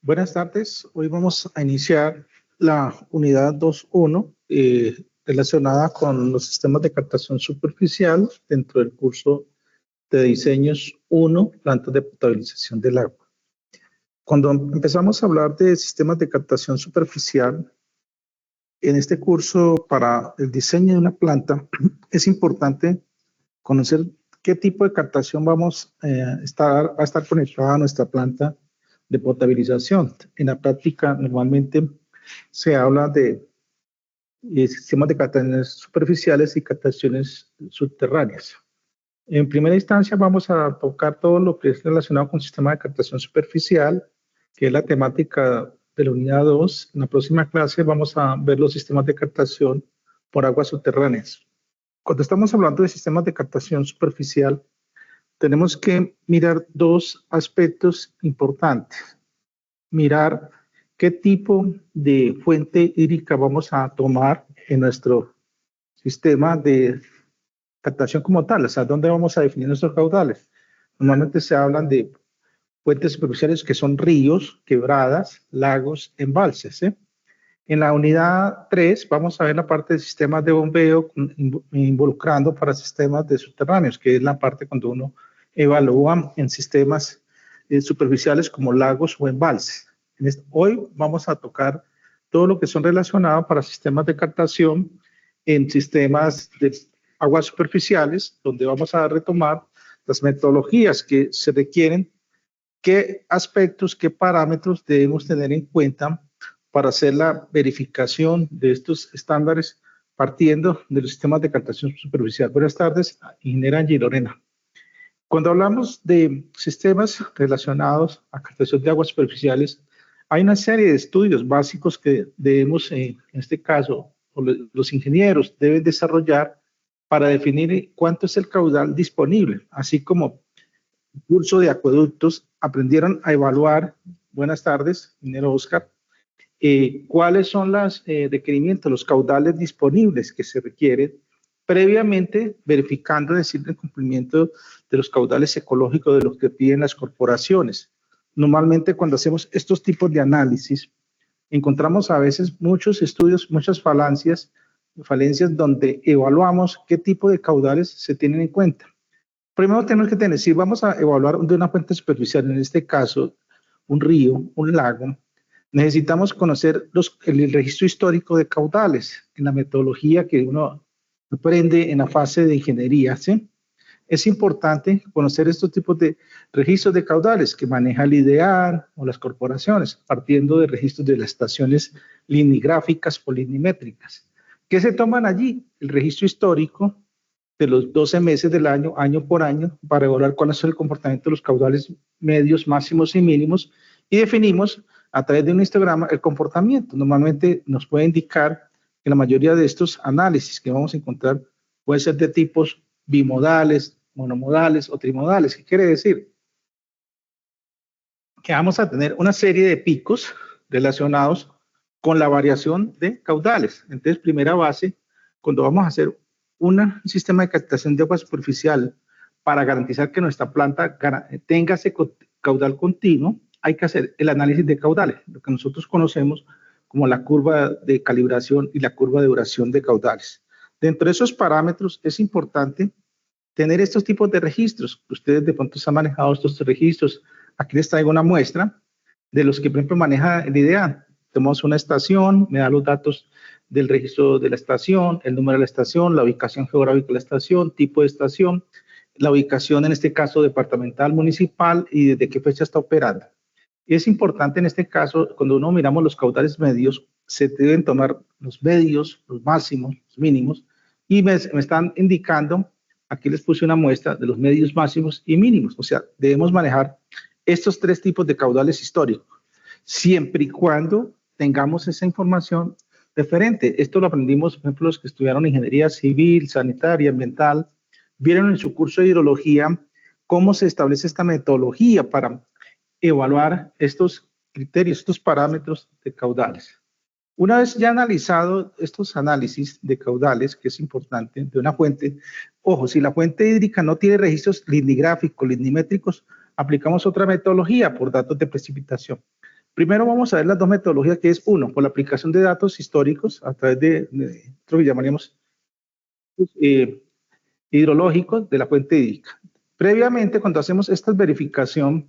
Buenas tardes. Hoy vamos a iniciar la unidad 2.1 relacionada con los sistemas de captación superficial dentro del curso de diseños 1, plantas de potabilización del agua. Cuando empezamos a hablar de sistemas de captación superficial, en este curso para el diseño de una planta es importante conocer qué tipo de captación va a estar conectada a nuestra planta de potabilización. En la práctica normalmente se habla de sistemas de captaciones superficiales y captaciones subterráneas. En primera instancia vamos a tocar todo lo que es relacionado con el sistema de captación superficial, que es la temática de la unidad 2. En la próxima clase vamos a ver los sistemas de captación por aguas subterráneas. Cuando estamos hablando de sistemas de captación superficial, tenemos que mirar dos aspectos importantes. Mirar qué tipo de fuente hídrica vamos a tomar en nuestro sistema de captación como tal, o sea, dónde vamos a definir nuestros caudales. Normalmente se hablan de fuentes superficiales que son ríos, quebradas, lagos, embalses. En la unidad 3 vamos a ver la parte de sistemas de bombeo involucrando para sistemas de subterráneos, que es la parte cuando uno evalúa en sistemas superficiales como lagos o embalses. Hoy vamos a tocar todo lo que son relacionados para sistemas de captación en sistemas de aguas superficiales, donde vamos a retomar las metodologías que se requieren, qué aspectos, qué parámetros debemos tener en cuenta para hacer la verificación de estos estándares partiendo de los sistemas de captación superficial. Buenas tardes, ingeniera Angie Lorena. Cuando hablamos de sistemas relacionados a captación de aguas superficiales, hay una serie de estudios básicos que debemos, en este caso, los ingenieros deben desarrollar para definir cuánto es el caudal disponible, así como el curso de acueductos aprendieron a evaluar, buenas tardes, ingeniero Oscar, cuáles son los requerimientos, los caudales disponibles que se requieren previamente verificando, es decir, el cumplimiento de los caudales ecológicos de los que piden las corporaciones. Normalmente cuando hacemos estos tipos de análisis, encontramos a veces muchos estudios, muchas falencias donde evaluamos qué tipo de caudales se tienen en cuenta. Primero tenemos que tener, si vamos a evaluar de una fuente superficial, en este caso un río, un lago, necesitamos conocer el registro histórico de caudales en la metodología que uno aprende en la fase de ingeniería, ¿sí? Es importante conocer estos tipos de registros de caudales que maneja el IDEAR o las corporaciones, partiendo de registros de las estaciones linigráficas o linimétricas. ¿Qué se toman allí? El registro histórico de los 12 meses del año, año por año, para evaluar cuál es el comportamiento de los caudales medios, máximos y mínimos, y definimos a través de un histograma el comportamiento. Normalmente nos puede indicar que la mayoría de estos análisis que vamos a encontrar pueden ser de tipos bimodales, monomodales o trimodales. ¿Qué quiere decir? Que vamos a tener una serie de picos relacionados con la variación de caudales. Entonces, primera base, cuando vamos a hacer un sistema de captación de agua superficial para garantizar que nuestra planta tenga ese caudal continuo, hay que hacer el análisis de caudales, lo que nosotros conocemos como la curva de calibración y la curva de duración de caudales. Dentro de esos parámetros es importante tener estos tipos de registros. Ustedes de pronto se han manejado estos registros. Aquí les traigo una muestra de los que, por ejemplo, maneja el IDEAR. Tenemos una estación, me da los datos del registro de la estación, el número de la estación, la ubicación geográfica de la estación, tipo de estación, la ubicación, en este caso, departamental, municipal y desde qué fecha está operando. Y es importante en este caso, cuando uno miramos los caudales medios, se deben tomar los medios, los máximos, los mínimos, y me están indicando, aquí les puse una muestra de los medios máximos y mínimos. O sea, debemos manejar estos tres tipos de caudales históricos, siempre y cuando tengamos esa información referente. Esto lo aprendimos, por ejemplo, los que estudiaron ingeniería civil, sanitaria, ambiental, vieron en su curso de hidrología cómo se establece esta metodología para evaluar estos criterios, estos parámetros de caudales. Una vez ya analizado estos análisis de caudales, que es importante, de una fuente, ojo, si la fuente hídrica no tiene registros linigráficos, linimétricos, aplicamos otra metodología por datos de precipitación. Primero vamos a ver las dos metodologías, que es uno, por la aplicación de datos históricos a través de lo que llamaríamos eh, hidrológicos de la fuente hídrica. Previamente, cuando hacemos esta verificación,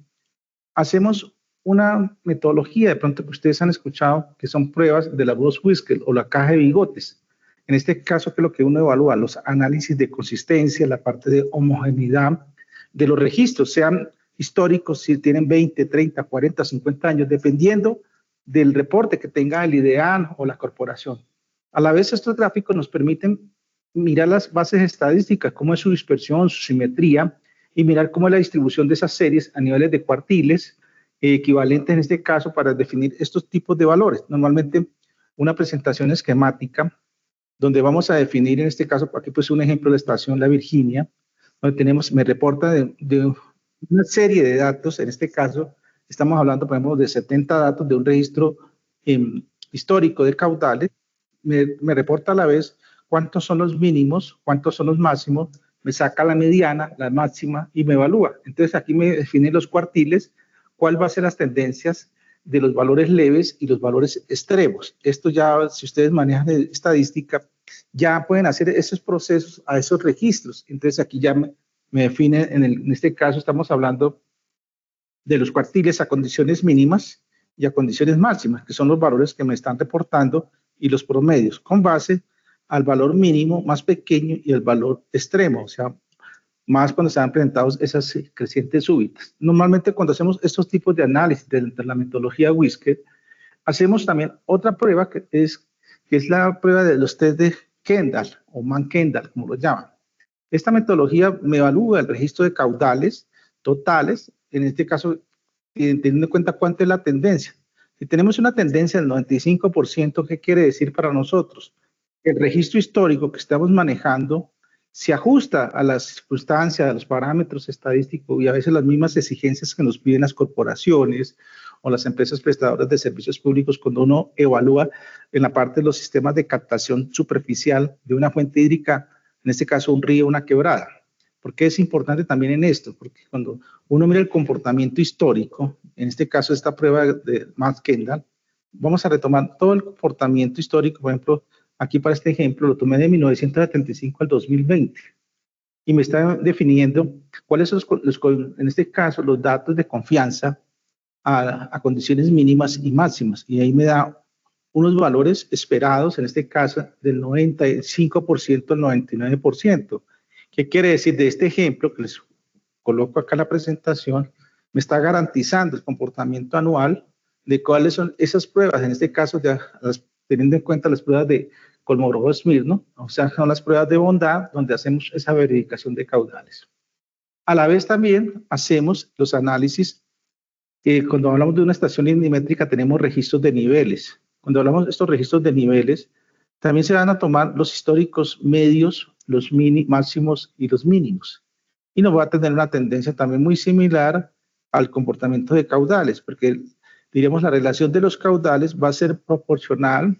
hacemos una metodología, de pronto que ustedes han escuchado, que son pruebas de la Bose-Whistler o la caja de bigotes. En este caso, que es lo que uno evalúa, los análisis de consistencia, la parte de homogeneidad de los registros, sean históricos, si tienen 20, 30, 40, 50 años, dependiendo del reporte que tenga el IDEAN o la corporación. A la vez, estos gráficos nos permiten mirar las bases estadísticas, cómo es su dispersión, su simetría, y mirar cómo es la distribución de esas series a niveles de cuartiles, equivalentes en este caso para definir estos tipos de valores. Normalmente una presentación esquemática donde vamos a definir, en este caso, aquí pues un ejemplo de la estación La Virginia, donde tenemos, me reporta de una serie de datos, en este caso estamos hablando, por ejemplo, de 70 datos de un registro histórico de caudales, me reporta a la vez cuántos son los mínimos, cuántos son los máximos, me saca la mediana, la máxima y me evalúa. Entonces aquí me define los cuartiles, cuál va a ser las tendencias de los valores leves y los valores extremos. Esto ya, si ustedes manejan estadística, ya pueden hacer esos procesos a esos registros. Entonces aquí ya me define, en este caso estamos hablando de los cuartiles a condiciones mínimas y a condiciones máximas, que son los valores que me están reportando, y los promedios, con base al valor mínimo más pequeño y el valor extremo, o sea, más cuando se han presentado esas crecientes súbitas. Normalmente cuando hacemos estos tipos de análisis de la metodología Whisker, hacemos también otra prueba que es la prueba de los test de Kendall o Mann-Kendall, como lo llaman. Esta metodología me evalúa el registro de caudales totales, en este caso, teniendo en cuenta cuánto es la tendencia. Si tenemos una tendencia del 95%, ¿qué quiere decir para nosotros? El registro histórico que estamos manejando se ajusta a las circunstancias, a los parámetros estadísticos y a veces las mismas exigencias que nos piden las corporaciones o las empresas prestadoras de servicios públicos cuando uno evalúa en la parte de los sistemas de captación superficial de una fuente hídrica, en este caso un río, una quebrada. ¿Por qué es importante también en esto? Porque cuando uno mira el comportamiento histórico, en este caso esta prueba de Mann-Kendall, vamos a retomar todo el comportamiento histórico. Por ejemplo, aquí para este ejemplo lo tomé de 1975 al 2020 y me está definiendo cuáles son en este caso los datos de confianza a condiciones mínimas y máximas, y ahí me da unos valores esperados, en este caso del 95% al 99%. ¿Qué quiere decir? De este ejemplo que les coloco acá en la presentación, me está garantizando el comportamiento anual de cuáles son esas pruebas, en este caso ya teniendo en cuenta las pruebas de Kolmogorov-Smirnov, ¿no? O sea, son las pruebas de bondad donde hacemos esa verificación de caudales. A la vez también hacemos los análisis, cuando hablamos de una estación linimétrica tenemos registros de niveles. Cuando hablamos de estos registros de niveles, también se van a tomar los históricos medios, los máximos y los mínimos. Y nos va a tener una tendencia también muy similar al comportamiento de caudales, porque diríamos la relación de los caudales va a ser proporcional,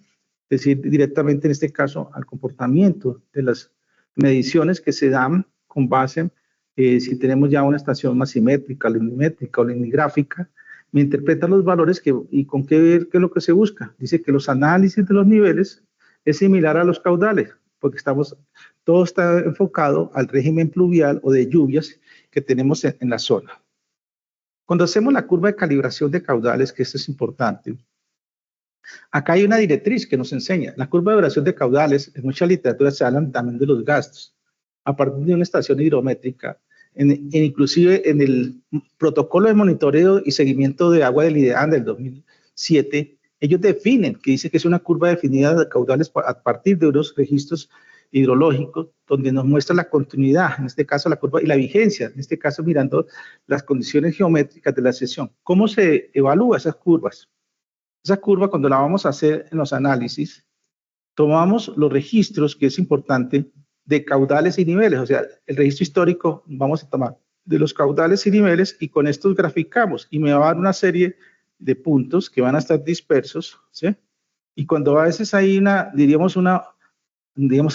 es decir, directamente en este caso al comportamiento de las mediciones que se dan con base, si tenemos ya una estación más simétrica, linimétrica o linigráfica, me interpreta los valores y con qué es lo que se busca. Dice que los análisis de los niveles es similar a los caudales, porque todo está enfocado al régimen pluvial o de lluvias que tenemos en la zona. Cuando hacemos la curva de calibración de caudales, que esto es importante, acá hay una directriz que nos enseña. La curva de duración de caudales, en mucha literatura se hablan también de los gastos. A partir de una estación hidrométrica, inclusive en el protocolo de monitoreo y seguimiento de agua del IDEAN del 2007, ellos definen, que dice que es una curva definida de caudales a partir de unos registros hidrológicos, donde nos muestra la continuidad, en este caso la curva, y la vigencia, en este caso mirando las condiciones geométricas de la sesión. ¿Cómo se evalúa esas curvas? Esa curva, cuando la vamos a hacer en los análisis, tomamos los registros, que es importante, de caudales y niveles, o sea, el registro histórico vamos a tomar de los caudales y niveles y con estos graficamos y me va a dar una serie de puntos que van a estar dispersos, ¿sí? Y cuando a veces hay diríamos una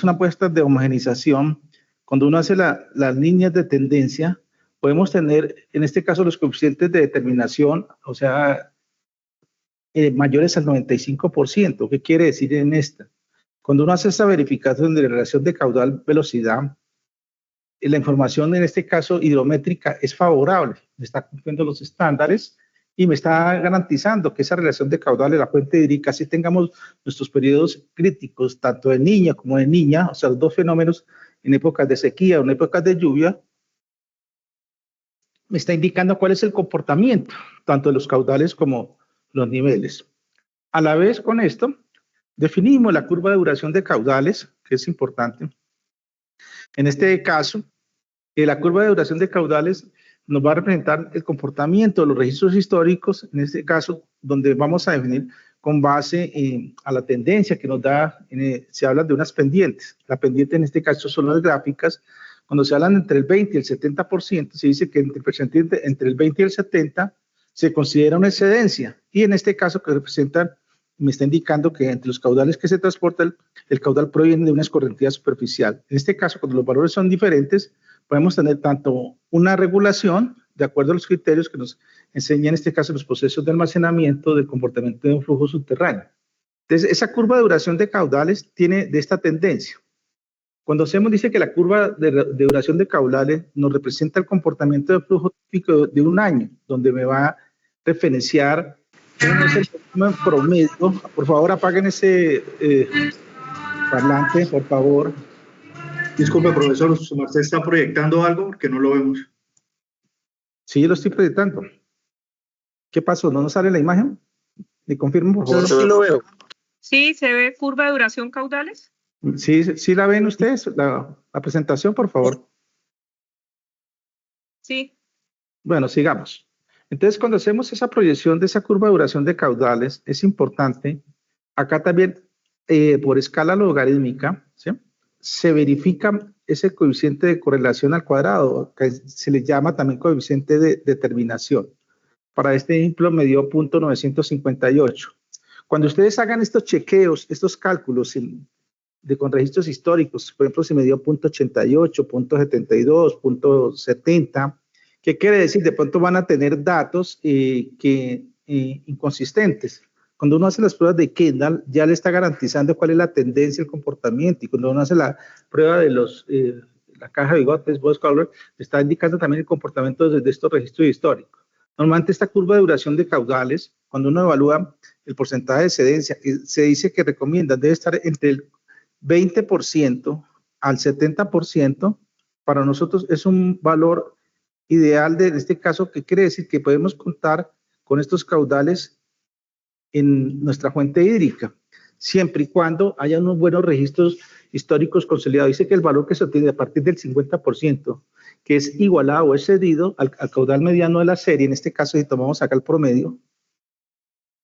apuesta de homogenización, cuando uno hace las líneas de tendencia, podemos tener, en este caso, los coeficientes de determinación, o sea, mayores al 95%. ¿Qué quiere decir en esta? Cuando uno hace esa verificación de relación de caudal-velocidad, la información en este caso hidrométrica es favorable, me está cumpliendo los estándares y me está garantizando que esa relación de caudal de la fuente hídrica, si tengamos nuestros periodos críticos, tanto de niña como de niña, o sea, los dos fenómenos en épocas de sequía o en épocas de lluvia, me está indicando cuál es el comportamiento, tanto de los caudales como los niveles. A la vez con esto, definimos la curva de duración de caudales, que es importante. En este caso, la curva de duración de caudales nos va a representar el comportamiento de los registros históricos, en este caso, donde vamos a definir con base a la tendencia que nos da, se habla de unas pendientes. La pendiente en este caso son las gráficas. Cuando se hablan entre el 20 y el 70%, se dice que entre el 20 y el 70 se considera una excedencia. Y en este caso que representa, me está indicando que entre los caudales que se transportan, el caudal proviene de una escorrentía superficial. En este caso, cuando los valores son diferentes, podemos tener tanto una regulación de acuerdo a los criterios que nos enseñan en este caso los procesos de almacenamiento del comportamiento de un flujo subterráneo. Entonces, esa curva de duración de caudales tiene de esta tendencia. Cuando hacemos, dice que la curva de duración de caudales nos representa el comportamiento de flujo típico de un año, donde me va a referenciar cómo es el promedio. Por favor, apaguen ese parlante, por favor. Disculpe, profesor, ¿usted está proyectando algo? Porque no lo vemos. Sí, lo estoy proyectando. ¿Qué pasó? ¿No nos sale la imagen? ¿Me confirman, por favor? Sí, lo veo. Sí, se ve curva de duración caudales. Sí, la ven ustedes, la presentación, por favor. Sí. Bueno, sigamos. Entonces, cuando hacemos esa proyección de esa curva de duración de caudales, es importante, acá también, por escala logarítmica, ¿sí?, se verifica ese coeficiente de correlación al cuadrado, que se le llama también coeficiente de determinación. Para este ejemplo me dio 0.958. Cuando ustedes hagan estos chequeos, estos cálculos con registros históricos, por ejemplo, se me dio 0.88, 0.72, 0.70, ¿qué quiere decir? De pronto van a tener datos inconsistentes. Cuando uno hace las pruebas de Kendall, ya le está garantizando cuál es la tendencia, el comportamiento, y cuando uno hace la prueba de la caja de bigotes, Boas Color, le está indicando también el comportamiento de estos registros históricos. Normalmente esta curva de duración de caudales, cuando uno evalúa el porcentaje de excedencia, se dice que recomienda, debe estar entre el 20% al 70%, para nosotros es un valor ideal en este caso, que quiere decir que podemos contar con estos caudales en nuestra fuente hídrica, siempre y cuando haya unos buenos registros históricos consolidados. Dice que el valor que se obtiene a partir del 50%, que es igualado o excedido al caudal mediano de la serie, en este caso si tomamos acá el promedio,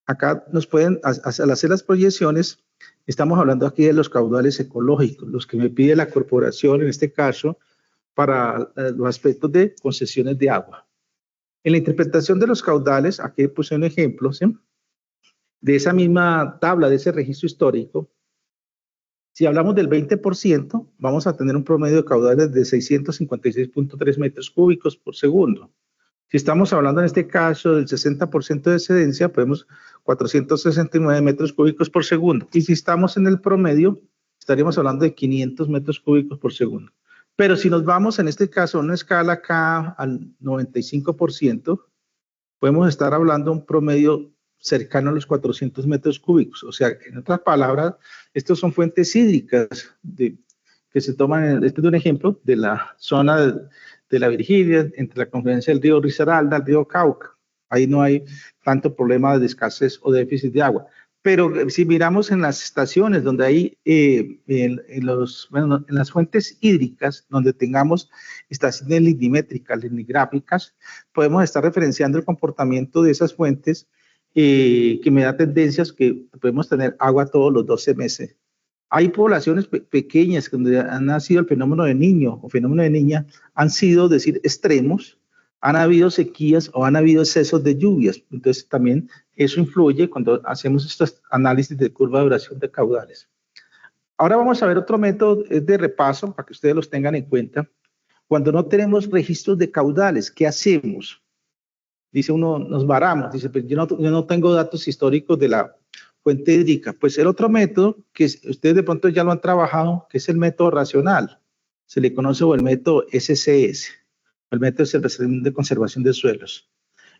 acá nos pueden, al hacer las proyecciones, estamos hablando aquí de los caudales ecológicos, los que me pide la corporación, en este caso, para los aspectos de concesiones de agua. En la interpretación de los caudales, aquí puse un ejemplo, ¿sí?, de esa misma tabla, de ese registro histórico. Si hablamos del 20%, vamos a tener un promedio de caudales de 656.3 metros cúbicos por segundo. Si estamos hablando en este caso del 60% de excedencia, podemos 469 metros cúbicos por segundo. Y si estamos en el promedio, estaríamos hablando de 500 metros cúbicos por segundo. Pero si nos vamos en este caso a una escala acá al 95%, podemos estar hablando de un promedio cercano a los 400 metros cúbicos. O sea, en otras palabras, estos son fuentes hídricas que se toman, este es un ejemplo de la zona de la Virginia, entre la confluencia del río Risaralda, el río Cauca. Ahí no hay tanto problema de escasez o déficit de agua. Pero si miramos en las estaciones donde hay, en las fuentes hídricas, donde tengamos estaciones lignimétricas, lignigráficas, podemos estar referenciando el comportamiento de esas fuentes que me da tendencias que podemos tener agua todos los 12 meses. Hay poblaciones pequeñas donde han nacido el fenómeno de niño o fenómeno de niña, han sido, decir, extremos, han habido sequías o han habido excesos de lluvias. Entonces también eso influye cuando hacemos estos análisis de curva de duración de caudales. Ahora vamos a ver otro método de repaso para que ustedes los tengan en cuenta. Cuando no tenemos registros de caudales, ¿qué hacemos? dice uno, nos varamos, dice, pero yo no tengo datos históricos de la fuente hídrica. Pues el otro método, que ustedes de pronto ya lo han trabajado, que es el método racional, se le conoce o el método SCS, el método de conservación de suelos.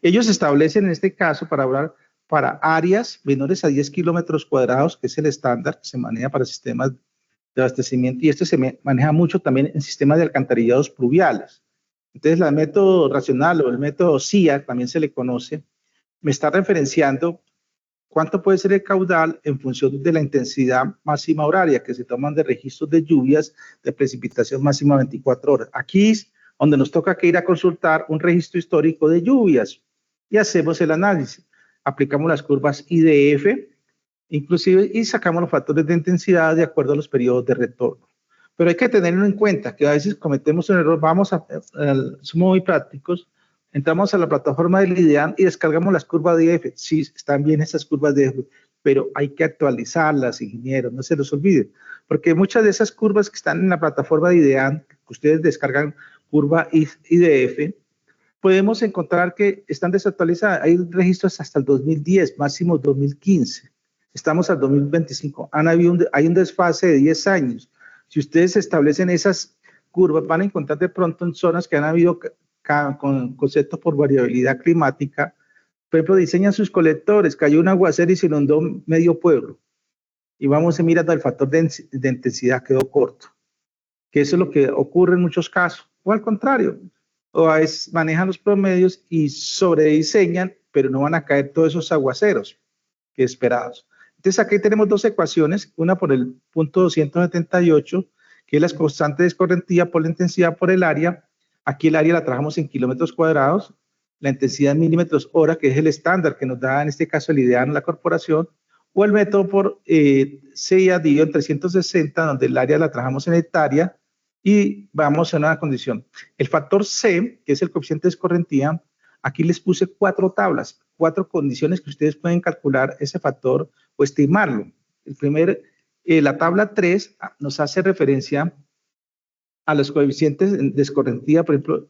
Ellos establecen en este caso para hablar para áreas menores a 10 kilómetros cuadrados, que es el estándar que se maneja para sistemas de abastecimiento, y este se maneja mucho también en sistemas de alcantarillados pluviales. Entonces, el método racional o el método CIA, también se le conoce, me está referenciando cuánto puede ser el caudal en función de la intensidad máxima horaria que se toman de registros de lluvias de precipitación máxima 24 horas. Aquí es donde nos toca que ir a consultar un registro histórico de lluvias y hacemos el análisis. Aplicamos las curvas IDF, inclusive, y sacamos los factores de intensidad de acuerdo a los periodos de retorno. Pero hay que tenerlo en cuenta, que a veces cometemos un error, somos muy prácticos, entramos a la plataforma del IDEAN y descargamos las curvas de IDF. Sí, están bien esas curvas de IDF, pero hay que actualizarlas, ingenieros, no se los olviden, porque muchas de esas curvas que están en la plataforma de IDEAN, que ustedes descargan curva IDF, podemos encontrar que están desactualizadas. Hay registros hasta el 2010, máximo 2015. Estamos al 2025. Hay un desfase de 10 años. Si ustedes establecen esas curvas, van a encontrar de pronto en zonas que han habido con conceptos por variabilidad climática. Por ejemplo, diseñan sus colectores, cayó un aguacero y se inundó medio pueblo. Y vamos a mirar el factor de intensidad, quedó corto. Que eso es lo que ocurre en muchos casos. O al contrario, o a veces manejan los promedios y sobrediseñan, pero no van a caer todos esos aguaceros que esperados. Entonces aquí tenemos dos ecuaciones, una por el punto 278, que es la constante de escorrentía por la intensidad por el área. Aquí el área la trabajamos en kilómetros cuadrados, la intensidad en milímetros hora, que es el estándar que nos da en este caso el IDEAN, la corporación, o el método por CIA dividido en 360, donde el área la trabajamos en hectárea, y vamos a una condición. El factor C, que es el coeficiente de escorrentía, aquí les puse 4 tablas, 4 condiciones que ustedes pueden calcular ese factor o estimarlo. La tabla 3 nos hace referencia a los coeficientes de escorrentía, por ejemplo,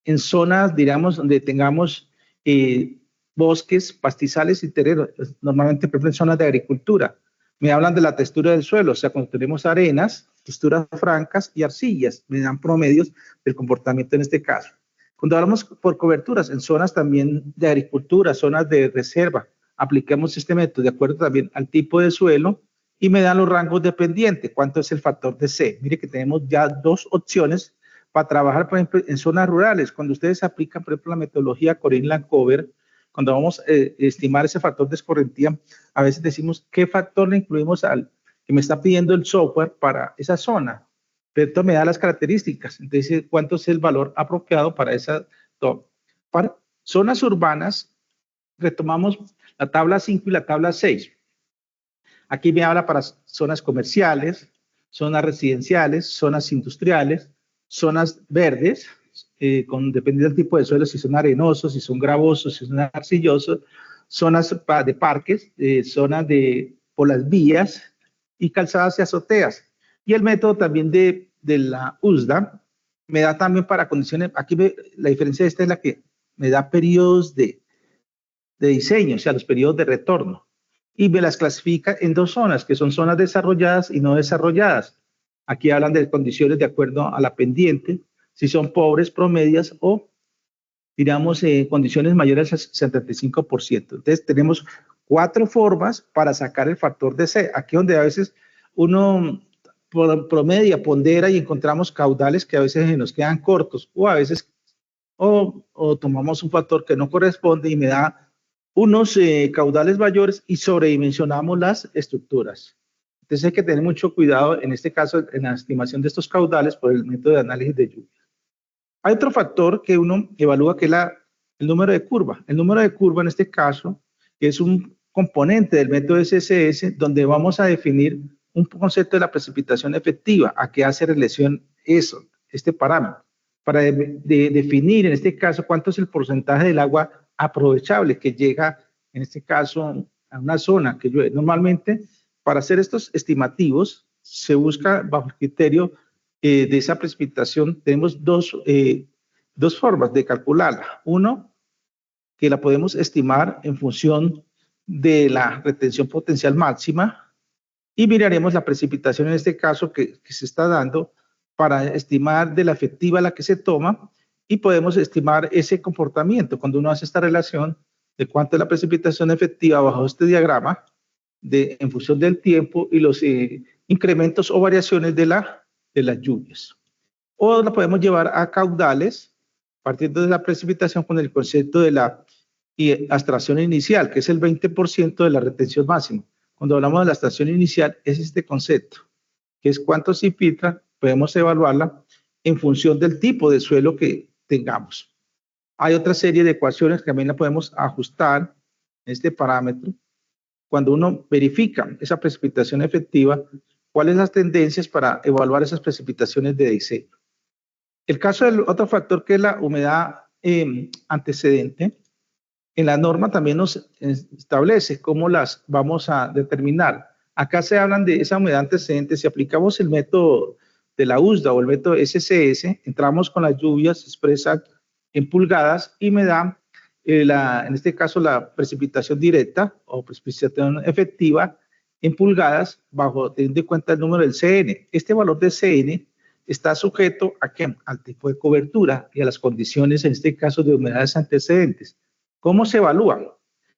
en zonas, digamos, donde tengamos bosques, pastizales y terrenos, normalmente, por ejemplo, en zonas de agricultura. Me hablan de la textura del suelo, o sea, cuando tenemos arenas, texturas francas y arcillas, me dan promedios del comportamiento en este caso. Cuando hablamos por coberturas, en zonas también de agricultura, zonas de reserva, aplicamos este método de acuerdo también al tipo de suelo y me dan los rangos de pendiente, cuánto es el factor de C. Mire que tenemos ya 2 opciones para trabajar, por ejemplo, en zonas rurales. Cuando ustedes aplican, por ejemplo, la metodología Corin-Lancover, cuando vamos a estimar ese factor de escorrentía, a veces decimos qué factor le incluimos al que me está pidiendo el software para esa zona. Pero esto me da las características, entonces cuánto es el valor apropiado para esa zona. Para zonas urbanas, retomamos la tabla 5 y la tabla 6. Aquí me habla para zonas comerciales, zonas residenciales, zonas industriales, zonas verdes, dependiendo del tipo de suelo, si son arenosos, si son gravosos, si son arcillosos, zonas de parques, zonas por las vías y calzadas y azoteas. Y el método también de la USDA me da también para condiciones, aquí la diferencia esta es la que me da periodos de diseño, o sea, los periodos de retorno. Y me las clasifica en 2 zonas, que son zonas desarrolladas y no desarrolladas. Aquí hablan de condiciones de acuerdo a la pendiente, si son pobres, promedias o, digamos, condiciones mayores al 75%. Entonces, tenemos 4 formas para sacar el factor de C. Aquí donde a veces uno promedia, pondera y encontramos caudales que a veces nos quedan cortos o a veces o tomamos un factor que no corresponde y me da unos caudales mayores y sobredimensionamos las estructuras. Entonces hay que tener mucho cuidado en este caso en la estimación de estos caudales por el método de análisis de lluvia. Hay otro factor que uno evalúa que es el número de curva. El número de curva en este caso es un componente del método SSS donde vamos a definir un concepto de la precipitación efectiva. ¿A qué hace relación este parámetro? Para definir en este caso cuánto es el porcentaje del agua aprovechable que llega en este caso a una zona que llueve. Normalmente para hacer estos estimativos se busca bajo el criterio de esa precipitación. Tenemos dos formas de calcularla. Uno, que la podemos estimar en función de la retención potencial máxima y miraremos la precipitación en este caso que se está dando para estimar de la efectiva la que se toma y podemos estimar ese comportamiento cuando uno hace esta relación de cuánto es la precipitación efectiva bajo este diagrama en función del tiempo y los incrementos o variaciones de las lluvias. O la podemos llevar a caudales partiendo de la precipitación con el concepto de la abstracción inicial, que es el 20% de la retención máxima. Cuando hablamos de la abstracción inicial, es este concepto, que es cuánto se infiltra, podemos evaluarla en función del tipo de suelo que tengamos. Hay otra serie de ecuaciones que también la podemos ajustar en este parámetro. Cuando uno verifica esa precipitación efectiva, cuáles son las tendencias para evaluar esas precipitaciones de diseño. El caso del otro factor que es la humedad antecedente, en la norma también nos establece cómo las vamos a determinar. Acá se hablan de esa humedad antecedente. Si aplicamos el método de la USDA o el método SCS, entramos con las lluvias, se expresan en pulgadas y me da, en este caso, la precipitación directa o precipitación efectiva en pulgadas, teniendo en cuenta el número del CN. Este valor de CN está sujeto ¿a qué? Al tipo de cobertura y a las condiciones, en este caso, de humedades antecedentes. ¿Cómo se evalúan?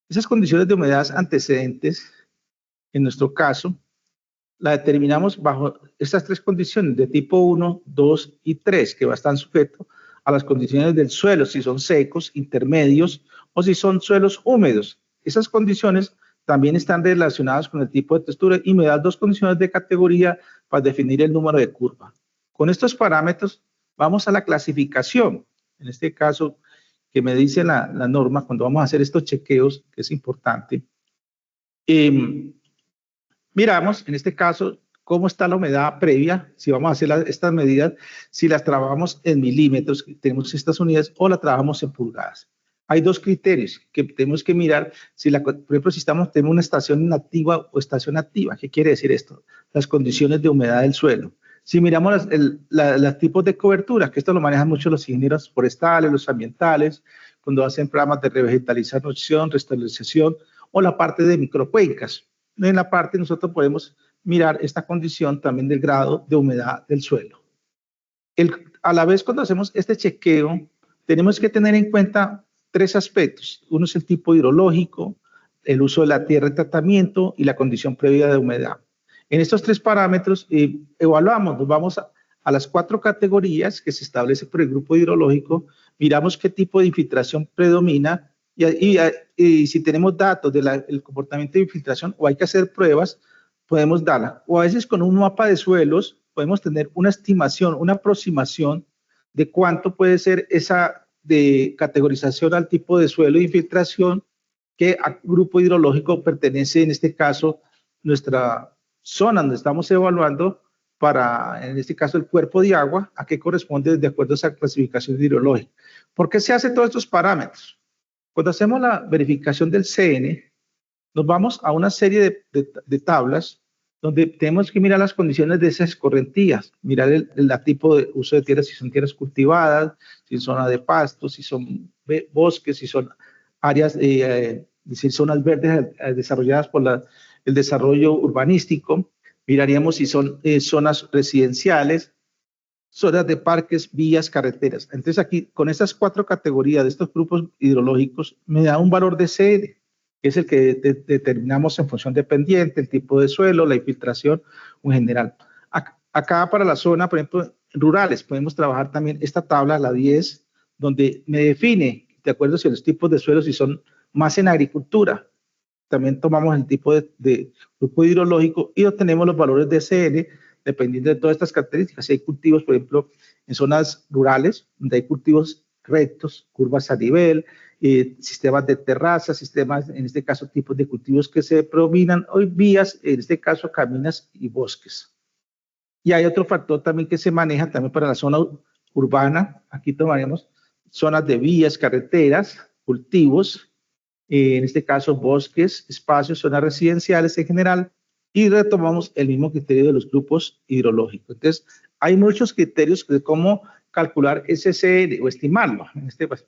Esas condiciones de humedades antecedentes, en nuestro caso, la determinamos bajo estas tres condiciones de tipo 1, 2 y 3, que están sujetos a las condiciones del suelo, si son secos, intermedios o si son suelos húmedos. Esas condiciones también están relacionadas con el tipo de textura y me dan dos condiciones de categoría para definir el número de curva. Con estos parámetros vamos a la clasificación, en este caso que me dice la norma cuando vamos a hacer estos chequeos, que es importante. Miramos, en este caso, cómo está la humedad previa, si vamos a hacer estas medidas, si las trabajamos en milímetros, tenemos estas unidades, o las trabajamos en pulgadas. Hay dos criterios que tenemos que mirar, por ejemplo, si tenemos una estación inactiva o estación activa. ¿Qué quiere decir esto? Las condiciones de humedad del suelo. Si miramos los tipos de cobertura, que esto lo manejan mucho los ingenieros forestales, los ambientales, cuando hacen programas de revegetalización, restauración o la parte de microcuencas. En la parte nosotros podemos mirar esta condición también del grado de humedad del suelo. A la vez, cuando hacemos este chequeo, tenemos que tener en cuenta tres aspectos. Uno es el tipo hidrológico, el uso de la tierra de tratamiento y la condición previa de humedad. En estos tres parámetros evaluamos, nos vamos a las cuatro categorías que se establece por el grupo hidrológico, miramos qué tipo de infiltración predomina y si tenemos datos del comportamiento de infiltración o hay que hacer pruebas, podemos darla. O a veces con un mapa de suelos podemos tener una estimación, una aproximación de cuánto puede ser esa de categorización al tipo de suelo de infiltración que al grupo hidrológico pertenece, en este caso, nuestra zona donde estamos evaluando para, en este caso, el cuerpo de agua, a qué corresponde de acuerdo a esa clasificación hidrológica. ¿Por qué se hacen todos estos parámetros? Cuando hacemos la verificación del CN, nos vamos a una serie de tablas donde tenemos que mirar las condiciones de esas escorrentías, mirar el tipo de uso de tierras, si son tierras cultivadas, si son zonas de pastos, si son bosques, si son áreas, si zonas verdes desarrolladas por el desarrollo urbanístico. Miraríamos si son zonas residenciales, zonas de parques, vías, carreteras. Entonces aquí, con estas cuatro categorías de estos grupos hidrológicos, me da un valor de CN, que es el que determinamos en función de pendiente, el tipo de suelo, la infiltración en general. Acá para la zona, por ejemplo, rurales, podemos trabajar también esta tabla, la 10, donde me define, de acuerdo a los tipos de suelos, si son más en agricultura. También tomamos el tipo de grupo hidrológico y obtenemos los valores de CN dependiendo de todas estas características. Si hay cultivos, por ejemplo, en zonas rurales, donde hay cultivos rectos, curvas a nivel, sistemas de terrazas, sistemas, en este caso, tipos de cultivos que se predominan, hoy vías, en este caso, caminas y bosques. Y hay otro factor también que se maneja también para la zona urbana. Aquí tomaremos zonas de vías, carreteras, cultivos, en este caso bosques, espacios, zonas residenciales en general, y retomamos el mismo criterio de los grupos hidrológicos. Entonces, hay muchos criterios de cómo calcular ese CN o estimarlo, en este caso.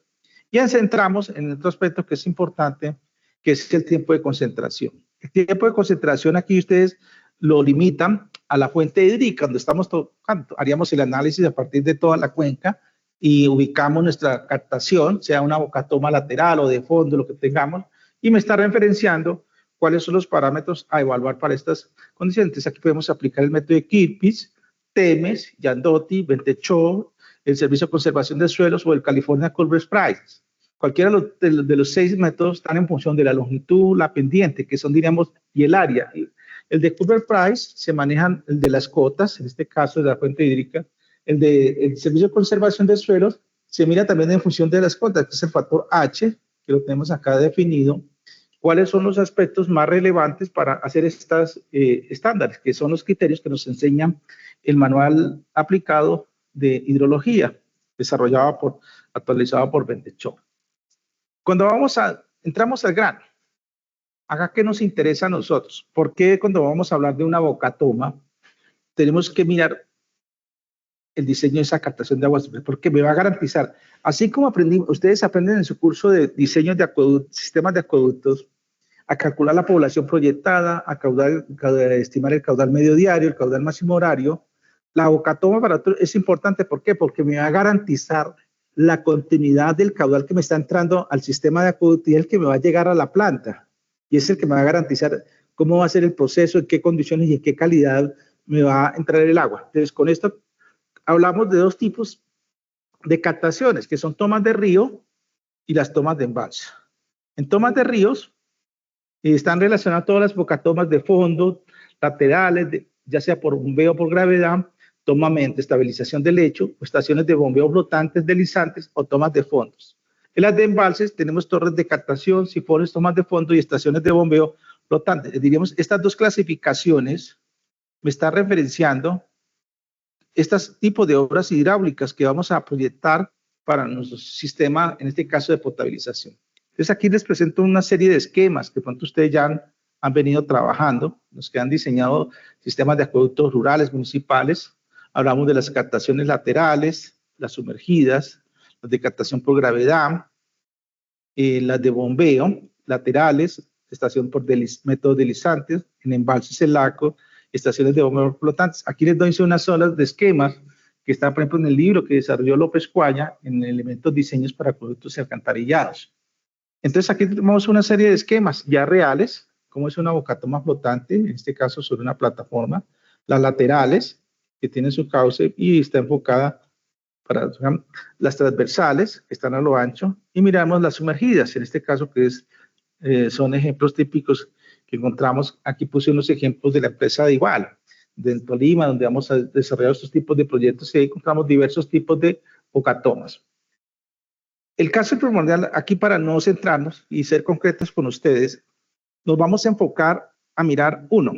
Y nos centramos en otro aspecto que es importante, que es el tiempo de concentración. El tiempo de concentración aquí ustedes lo limitan a la fuente hídrica, donde estamos tocando. Haríamos el análisis a partir de toda la cuenca y ubicamos nuestra captación, sea una bocatoma lateral o de fondo, lo que tengamos, y me está referenciando cuáles son los parámetros a evaluar para estas condiciones. Entonces aquí podemos aplicar el método de Kirpis, Temes, Yandotti, Ventechó, el Servicio de Conservación de Suelos o el California Culver's Price. Cualquiera de los 6 métodos están en función de la longitud, la pendiente, que son, diríamos, y el área. El de Culver's Price se manejan el de las cotas, en este caso de la fuente hídrica. El Servicio de Conservación de Suelos se mira también en función de las cotas, que es el factor H, que lo tenemos acá definido. ¿Cuáles son los aspectos más relevantes para hacer estas estándares, que son los criterios que nos enseñan el manual aplicado de hidrología, actualizado por Ventechó? Cuando entramos al grano, acá qué nos interesa a nosotros. ¿Por qué cuando vamos a hablar de una bocatoma tenemos que mirar el diseño de esa captación de aguas? Porque me va a garantizar, así como ustedes aprenden en su curso de diseño de sistemas de acueductos, a calcular la población proyectada, a estimar el caudal medio diario, el caudal máximo horario. La bocatoma para nosotros es importante. ¿Por qué? Porque me va a garantizar la continuidad del caudal que me está entrando al sistema de acueducto y el que me va a llegar a la planta. Y es el que me va a garantizar cómo va a ser el proceso, en qué condiciones y en qué calidad me va a entrar el agua. Entonces, con esto hablamos de 2 tipos de captaciones, que son tomas de río y las tomas de embalse. En tomas de ríos están relacionadas todas las bocatomas de fondo, laterales, ya sea por bombeo o por gravedad, toma mediante estabilización del lecho, o estaciones de bombeo flotantes, deslizantes o tomas de fondos. En las de embalses tenemos torres de captación, sifones, tomas de fondo y estaciones de bombeo flotantes. Diríamos, estas 2 clasificaciones me están referenciando estos tipos de obras hidráulicas que vamos a proyectar para nuestro sistema, en este caso de potabilización. Entonces aquí les presento una serie de esquemas que pronto ustedes ya han venido trabajando, los que han diseñado sistemas de acueductos rurales, municipales. Hablamos de las captaciones laterales, las sumergidas, las de captación por gravedad, las de bombeo laterales, estación por métodos deslizantes, en embalses el lago, estaciones de bombeo flotantes. Aquí les doy unas zonas de esquemas que están, por ejemplo, en el libro que desarrolló López Cuaña en elementos diseños para acueductos y alcantarillados. Entonces aquí tenemos una serie de esquemas ya reales, como es una bocatoma flotante, en este caso sobre una plataforma, las laterales, que tienen su cauce y está enfocada para las transversales, que están a lo ancho, y miramos las sumergidas, en este caso que son ejemplos típicos que encontramos. Aquí puse unos ejemplos de la empresa de Igual, de Tolima, donde vamos a desarrollar estos tipos de proyectos y ahí encontramos diversos tipos de bocatomas. El caso primordial aquí, para no centrarnos y ser concretos con ustedes, nos vamos a enfocar a mirar uno.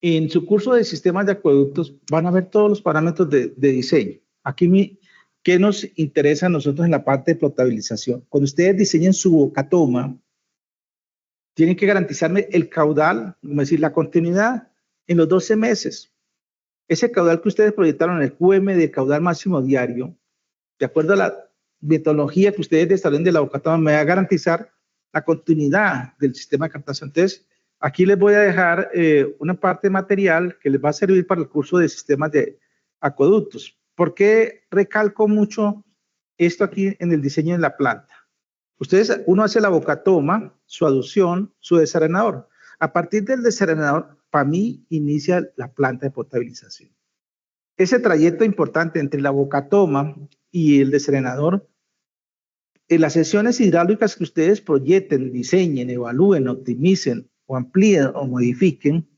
En su curso de sistemas de acueductos van a ver todos los parámetros de diseño. Aquí, ¿qué nos interesa a nosotros en la parte de potabilización? Cuando ustedes diseñen su bocatoma, tienen que garantizarme el caudal, es decir, la continuidad en los 12 meses. Ese caudal que ustedes proyectaron en el QM del caudal máximo diario, de acuerdo a la metodología que ustedes desarrollen de la bocatoma, me va a garantizar la continuidad del sistema de captación. Entonces, aquí les voy a dejar una parte material que les va a servir para el curso de sistemas de acueductos. ¿Por qué recalco mucho esto aquí en el diseño de la planta? Uno hace la bocatoma, su aducción, su desarenador. A partir del desarenador, para mí, inicia la planta de potabilización. Ese trayecto importante entre la bocatoma y el desarenador, en las sesiones hidráulicas que ustedes proyecten, diseñen, evalúen, optimicen o amplíen o modifiquen,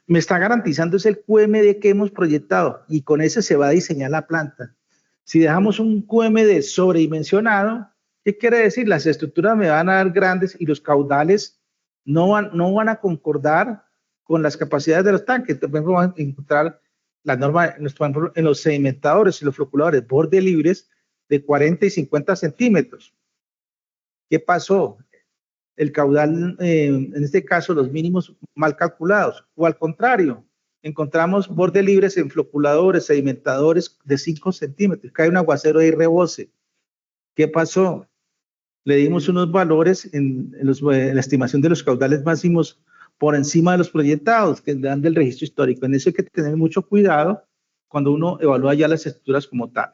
me está garantizando es el QMD que hemos proyectado y con ese se va a diseñar la planta. Si dejamos un QMD sobredimensionado, ¿qué quiere decir? Las estructuras me van a dar grandes y los caudales no van a concordar con las capacidades de los tanques. Entonces vamos a encontrar la norma en los sedimentadores y los floculadores, bordes libres de 40 y 50 centímetros. ¿Qué pasó? El caudal, en este caso, los mínimos mal calculados. O al contrario, encontramos bordes libres en floculadores, sedimentadores de 5 centímetros. Cae un aguacero y rebose. ¿Qué pasó? Le dimos unos valores en la estimación de los caudales máximos por encima de los proyectados que dan del registro histórico. En eso hay que tener mucho cuidado cuando uno evalúa ya las estructuras como tal.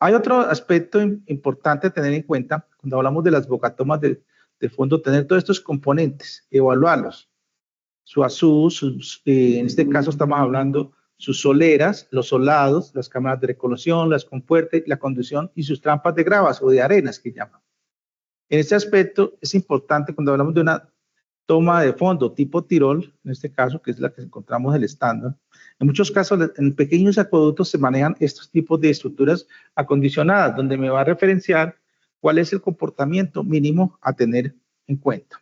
Hay otro aspecto importante a tener en cuenta cuando hablamos de las bocatomas de fondo, tener todos estos componentes, evaluarlos. Su ASUS, en este caso estamos hablando sus soleras, los solados, las cámaras de recolocación, las compuertas, la conducción y sus trampas de gravas o de arenas que llaman. En este aspecto es importante cuando hablamos de una toma de fondo tipo Tirol, en este caso, que es la que encontramos el estándar. En muchos casos, en pequeños acueductos se manejan estos tipos de estructuras acondicionadas, donde me va a referenciar cuál es el comportamiento mínimo a tener en cuenta.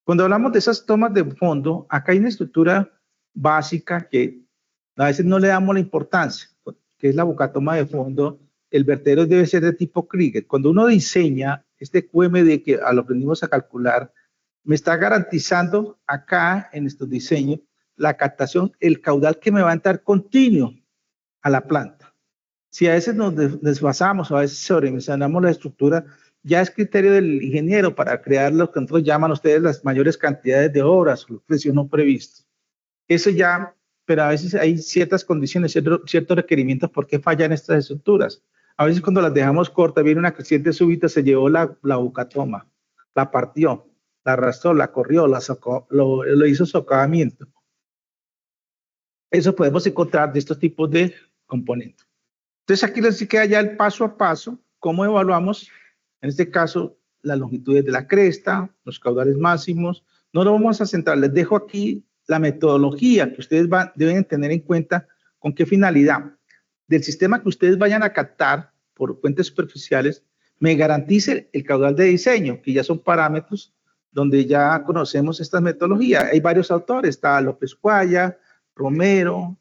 Cuando hablamos de esas tomas de fondo, acá hay una estructura básica que a veces no le damos la importancia, que es la bocatoma de fondo. El vertedero debe ser de tipo Krieger. Cuando uno diseña este QMD, que lo aprendimos a calcular, me está garantizando acá en estos diseños la captación, el caudal que me va a entrar continuo a la planta. Si a veces nos desfasamos o a veces sobredimensionamos la estructura, ya es criterio del ingeniero para crear lo que nosotros llaman ustedes las mayores cantidades de obras o los precios no previstos. Eso ya, pero a veces hay ciertas condiciones, ciertos requerimientos por qué fallan estas estructuras. A veces cuando las dejamos cortas, viene una creciente súbita, se llevó la bocatoma, la partió, la arrastró, la corrió, lo hizo socavamiento. Eso podemos encontrar de estos tipos de componentes. Entonces aquí les queda ya el paso a paso, cómo evaluamos, en este caso, las longitudes de la cresta, los caudales máximos. No lo vamos a centrar, les dejo aquí la metodología que ustedes deben tener en cuenta con qué finalidad. Del sistema que ustedes vayan a captar por fuentes superficiales, me garantice el caudal de diseño, que ya son parámetros donde ya conocemos estas metodologías. Hay varios autores, está López Cuaya, Romero,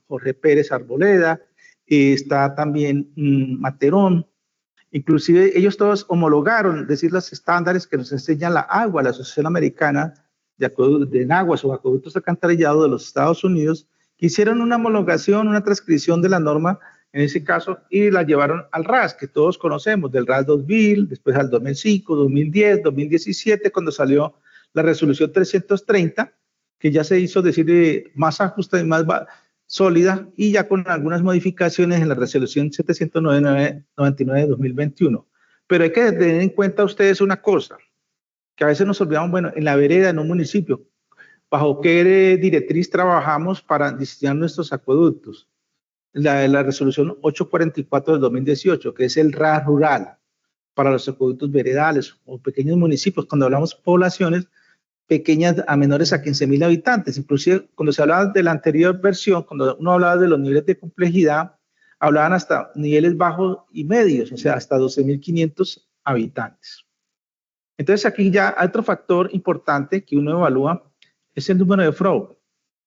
Jorge Pérez Arboleda, está también Materón. Inclusive ellos todos homologaron, es decir, los estándares que nos enseña la AGUA, la Asociación Americana de Aguas o Acueductos Alcantarillados de los Estados Unidos, que hicieron una homologación, una transcripción de la norma, en ese caso, y la llevaron al RAS, que todos conocemos, del RAS 2000, después al 2005, 2010, 2017, cuando salió la resolución 330, que ya se hizo, decir, más ajustada y más sólida, y ya con algunas modificaciones en la resolución 799 de 2021. Pero hay que tener en cuenta ustedes una cosa, que a veces nos olvidamos, bueno, en la vereda, en un municipio, ¿bajo qué directriz trabajamos para diseñar nuestros acueductos? La resolución 844 del 2018, que es el RAS rural, para los acueductos veredales o pequeños municipios, cuando hablamos poblaciones pequeñas a menores a 15.000 habitantes. Inclusive cuando se hablaba de la anterior versión, cuando uno hablaba de los niveles de complejidad, hablaban hasta niveles bajos y medios, o sea, hasta 12.500 habitantes. Entonces aquí ya hay otro factor importante que uno evalúa, es el número de flow.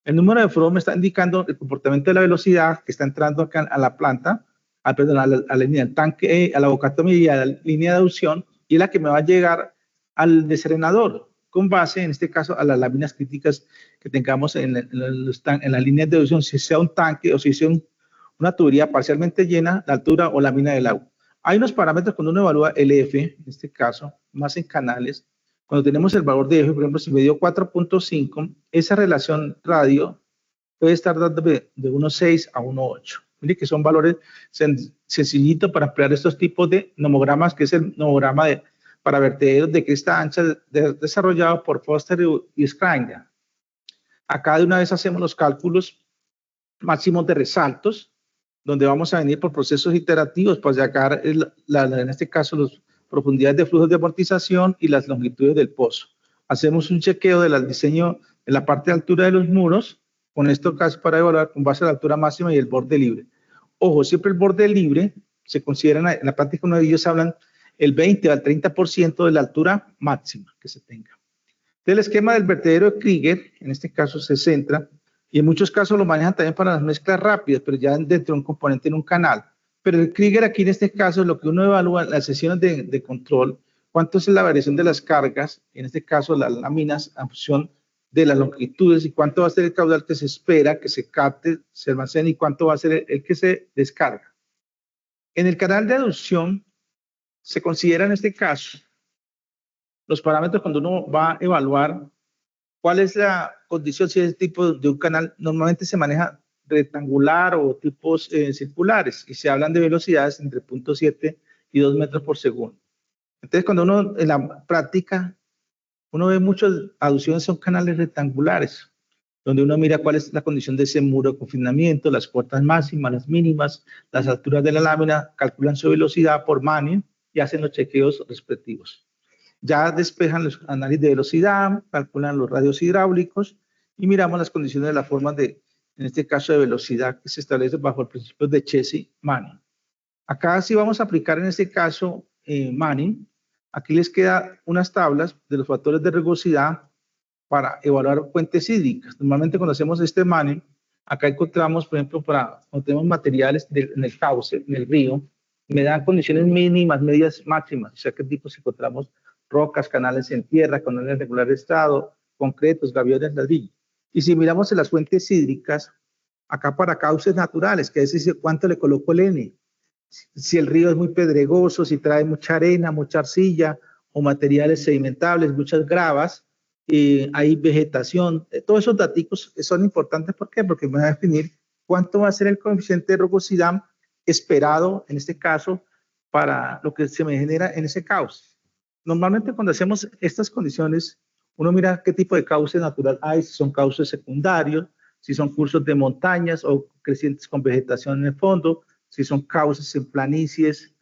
El número de flow me está indicando el comportamiento de la velocidad que está entrando acá a la planta, a la línea del tanque, a la bocatoma y a la línea de adducción, y es la que me va a llegar al deserenador, con base, en este caso, a las láminas críticas que tengamos en la línea de adducción, si sea un tanque o si sea una tubería parcialmente llena, la altura o lámina del agua. Hay unos parámetros cuando uno evalúa el F, en este caso, más en canales, cuando tenemos el valor de F, por ejemplo, si me dio 4.5, esa relación radio puede estar dando de 1.6 a 1.8. Mire que son valores sencillitos para emplear estos tipos de nomogramas, que es el nomograma para vertederos de cresta ancha desarrollado por Foster y Scringer. Acá de una vez hacemos los cálculos máximos de resaltos, donde vamos a venir por procesos iterativos para sacar, en este caso, las profundidades de flujos de amortización y las longitudes del pozo. Hacemos un chequeo del diseño en la parte de altura de los muros, con esto caso para evaluar con base a la altura máxima y el borde libre. Ojo, siempre el borde libre se considera, en la práctica uno de ellos hablan el 20 al 30% de la altura máxima que se tenga. El esquema del vertedero de Krieger, en este caso se centra, y en muchos casos lo manejan también para las mezclas rápidas, pero ya dentro de un componente en un canal. Pero el Krieger aquí en este caso es lo que uno evalúa en las sesiones de control, cuánto es la variación de las cargas, en este caso las láminas a función de las longitudes y cuánto va a ser el caudal que se espera, que se capte, se almacene y cuánto va a ser el que se descarga. En el canal de adducción, se considera en este caso los parámetros cuando uno va a evaluar cuál es la condición, si es tipo de un canal, normalmente se maneja rectangular o tipos circulares y se hablan de velocidades entre 0.7 y 2 metros por segundo. Entonces, cuando uno en la práctica, uno ve muchas aducciones son canales rectangulares, donde uno mira cuál es la condición de ese muro de confinamiento, las cuotas máximas, las mínimas, las alturas de la lámina, calculan su velocidad por Manning y hacen los chequeos respectivos. Ya despejan los análisis de velocidad, calculan los radios hidráulicos y miramos las condiciones de las formas de, en este caso, de velocidad que se establece bajo el principio de Chesi-Manning. Acá sí vamos a aplicar en este caso Manning. Aquí les queda unas tablas de los factores de rugosidad para evaluar fuentes hídricas. Normalmente cuando hacemos este Manning, acá encontramos, por ejemplo, cuando tenemos materiales en el cauce, en el río, me dan condiciones mínimas, medias, máximas. O sea, qué tipos encontramos: rocas, canales en tierra, canales en regular estado, concretos, gaviones, ladrillo. Y si miramos en las fuentes hídricas, acá para cauces naturales, que es decir, cuánto le coloco el N. Si el río es muy pedregoso, si trae mucha arena, mucha arcilla o materiales sedimentables, muchas gravas, hay vegetación, todos esos datos son importantes. ¿Por qué? Porque me va a definir cuánto va a ser el coeficiente de rugosidad esperado, en este caso, para lo que se me genera en ese cauce. Normalmente cuando hacemos estas condiciones, uno mira qué tipo de cauce natural hay, si son cauces secundarios, si son cursos de montañas o crecientes con vegetación en el fondo, si son cauces en planicies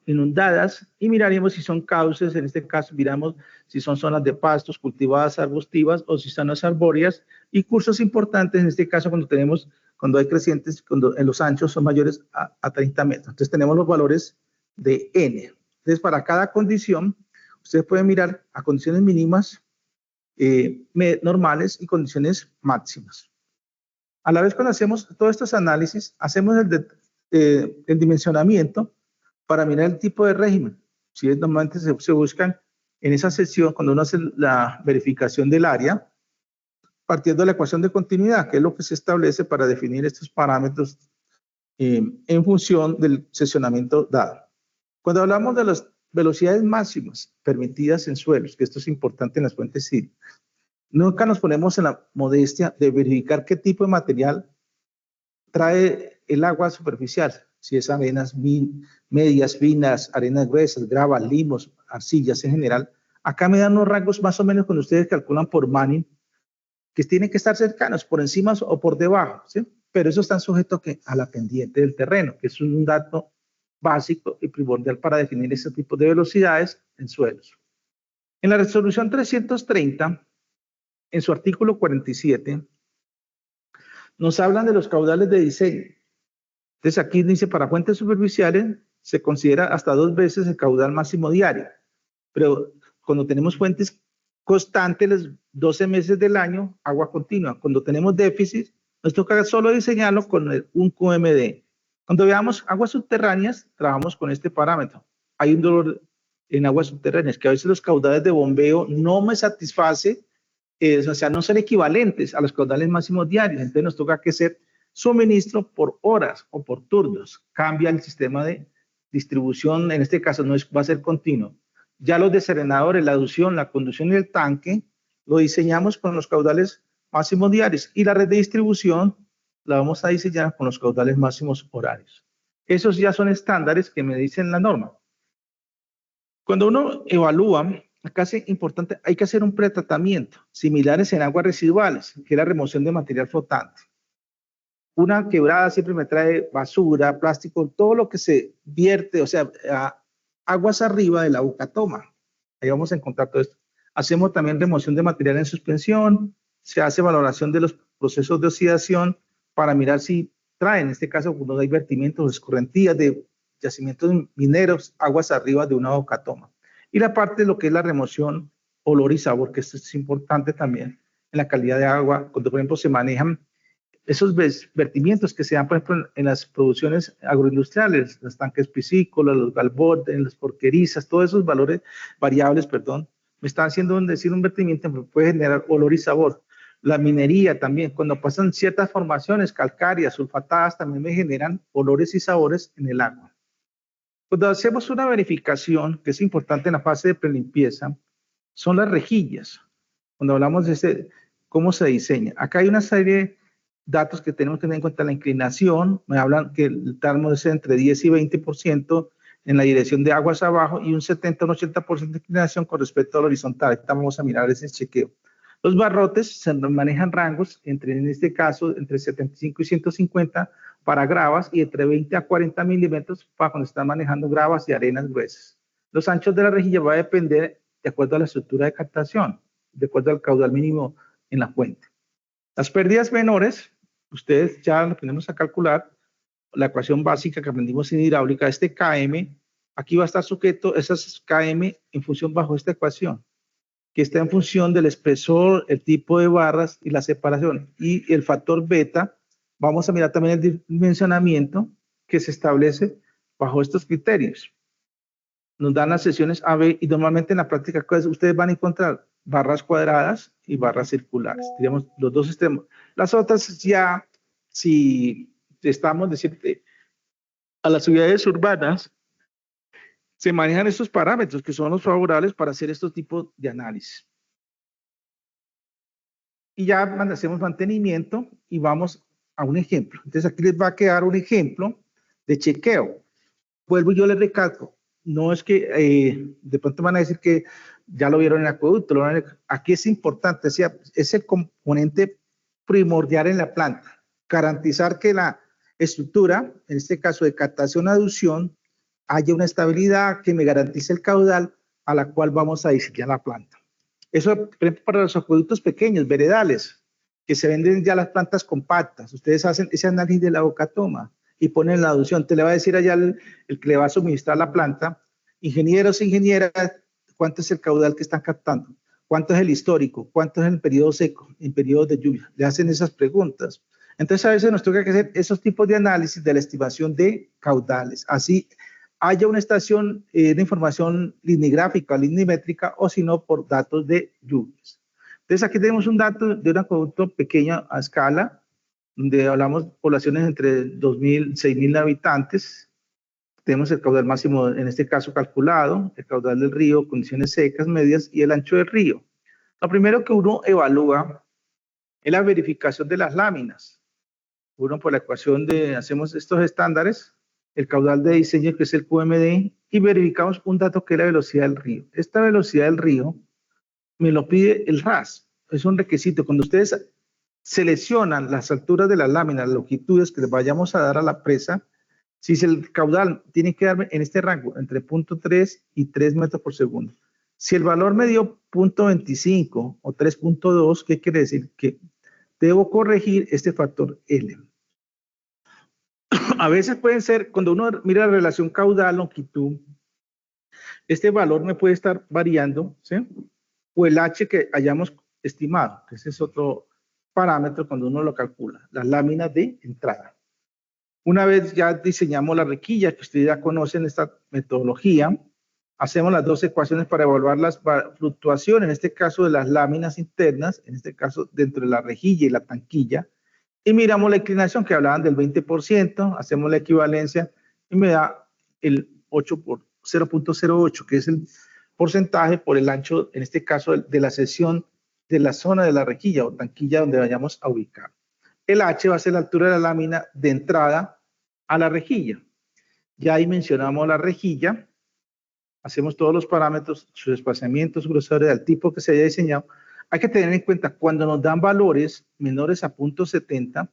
inundadas, y miraríamos si son cauces, en este caso miramos si son zonas de pastos cultivadas, arbustivas, o si son las arbóreas, y cursos importantes, en este caso cuando hay crecientes, cuando en los anchos son mayores a 30 metros. Entonces tenemos los valores de N. Entonces para cada condición, ustedes pueden mirar a condiciones mínimas, normales y condiciones máximas. A la vez, cuando hacemos todos estos análisis, hacemos el dimensionamiento para mirar el tipo de régimen. Si normalmente se buscan en esa sección, cuando uno hace la verificación del área, partiendo de la ecuación de continuidad, que es lo que se establece para definir estos parámetros en función del seccionamiento dado. Cuando hablamos de las velocidades máximas permitidas en suelos, que esto es importante en las fuentes hídricas, nunca nos ponemos en la modestia de verificar qué tipo de material trae el agua superficial, si es arenas medias, finas, arenas gruesas, gravas, limos, arcillas en general. Acá me dan unos rangos más o menos cuando ustedes calculan por Manning, que tienen que estar cercanos, por encima o por debajo, ¿sí? Pero eso está sujeto a la pendiente del terreno, que es un dato básico y primordial para definir ese tipo de velocidades en suelos. En la resolución 330, en su artículo 47, nos hablan de los caudales de diseño. Entonces aquí dice, para fuentes superficiales se considera hasta 2 veces el caudal máximo diario, pero cuando tenemos fuentes constantes los 12 meses del año, agua continua. Cuando tenemos déficit, nos toca solo diseñarlo con un QMD. Cuando veamos aguas subterráneas, trabajamos con este parámetro. Hay un dolor en aguas subterráneas, que a veces los caudales de bombeo no me satisface, o sea, no son equivalentes a los caudales máximos diarios. Entonces nos toca que hacer suministro por horas o por turnos. Cambia el sistema de distribución, en este caso va a ser continuo. Ya los deserenadores, la aducción, la conducción y el tanque, lo diseñamos con los caudales máximos diarios, y la red de distribución la vamos a diseñar con los caudales máximos horarios. Esos ya son estándares que me dicen la norma. Cuando uno evalúa, acá es importante, hay que hacer un pretratamiento, similares en aguas residuales, que es la remoción de material flotante. Una quebrada siempre me trae basura, plástico, todo lo que se vierte, o sea, aguas arriba de la bucatoma. Ahí vamos a encontrar todo esto. Hacemos también remoción de material en suspensión, se hace valoración de los procesos de oxidación para mirar si traen, en este caso, cuando hay vertimientos, escorrentías de yacimientos mineros, aguas arriba de una bucatoma. Y la parte de lo que es la remoción, olor y sabor, que esto es importante también en la calidad de agua, cuando por ejemplo se manejan esos vertimientos que se dan, por ejemplo, en las producciones agroindustriales, los tanques piscícolas, los galbordes, las porquerizas, todos esos valores variables, perdón, me están haciendo decir un vertimiento que puede generar olor y sabor. La minería también, cuando pasan ciertas formaciones calcáreas, sulfatadas, también me generan olores y sabores en el agua. Cuando hacemos una verificación, que es importante en la fase de prelimpieza, son las rejillas. Cuando hablamos de cómo se diseña. Acá hay una serie de datos que tenemos que tener en cuenta. La inclinación, me hablan que el tramo es entre 10 y 20% en la dirección de aguas abajo y un 70 o un 80% de inclinación con respecto al horizontal. Ahorita vamos a mirar ese chequeo. Los barrotes se manejan rangos, en este caso, entre 75 y 150 para gravas y entre 20 a 40 milímetros para cuando están manejando gravas y arenas gruesas. Los anchos de la rejilla va a depender de acuerdo a la estructura de captación, de acuerdo al caudal mínimo en la fuente. Las pérdidas menores, ustedes ya lo tenemos a calcular, la ecuación básica que aprendimos en hidráulica, este KM, aquí va a estar sujeto esas KM en función bajo esta ecuación, que está en función del espesor, el tipo de barras y la separación. Y el factor beta, vamos a mirar también el dimensionamiento que se establece bajo estos criterios. Nos dan las sesiones AB y normalmente en la práctica ustedes van a encontrar barras cuadradas y barras circulares. Digamos, los dos extremos. Las otras ya, si estamos decirte, a las ciudades urbanas, se manejan estos parámetros que son los favorables para hacer estos tipos de análisis. Y ya hacemos mantenimiento y vamos a un ejemplo. Entonces aquí les va a quedar un ejemplo de chequeo. Vuelvo y yo les recalco, no es que de pronto van a decir que ya lo vieron en el acueducto, aquí es importante, es el componente primordial en la planta, garantizar que la estructura, en este caso de captación-aducción, haya una estabilidad que me garantice el caudal a la cual vamos a diseñar la planta. Eso, por ejemplo, para los acueductos pequeños, veredales, que se venden ya las plantas compactas, ustedes hacen ese análisis de la bocatoma y ponen la aducción, te le va a decir allá el que le va a suministrar la planta, ingenieros e ingenieras, cuánto es el caudal que están captando, cuánto es el histórico, cuánto es el periodo seco, en periodos de lluvia, le hacen esas preguntas. Entonces a veces nos toca hacer esos tipos de análisis de la estimación de caudales, así haya una estación de información lineográfica, lineométrica, o si no, por datos de lluvias. Entonces, aquí tenemos un dato de un acueducto pequeño a escala, donde hablamos de poblaciones entre 2.000 y 6.000 habitantes. Tenemos el caudal máximo, en este caso, calculado, el caudal del río, condiciones secas, medias y el ancho del río. Lo primero que uno evalúa es la verificación de las láminas. Uno, por la ecuación hacemos estos estándares, el caudal de diseño, que es el QMD, y verificamos un dato que es la velocidad del río. Esta velocidad del río me lo pide el RAS, es un requisito. Cuando ustedes seleccionan las alturas de las láminas, las longitudes que les vayamos a dar a la presa, si el caudal tiene que darme en este rango entre 0.3 y 3 metros por segundo. Si el valor me dio 0.25 o 3.2, ¿qué quiere decir? Que debo corregir este factor L. A veces pueden ser, cuando uno mira la relación caudal-longitud, este valor me puede estar variando, ¿sí? O el H que hayamos estimado, que ese es otro parámetro cuando uno lo calcula, las láminas de entrada. Una vez ya diseñamos la rejilla, que ustedes ya conocen esta metodología, hacemos las dos ecuaciones para evaluar las fluctuaciones, en este caso de las láminas internas, en este caso dentro de la rejilla y la tanquilla, y miramos la inclinación que hablaban del 20%, hacemos la equivalencia y me da el 0.08, que es el porcentaje por el ancho, en este caso de la sección de la zona de la rejilla o tanquilla donde vayamos a ubicar. El H va a ser la altura de la lámina de entrada a la rejilla. Ya ahí mencionamos la rejilla, hacemos todos los parámetros, sus espaciamientos, grosores, del tipo que se haya diseñado. Hay que tener en cuenta cuando nos dan valores menores a 0.70,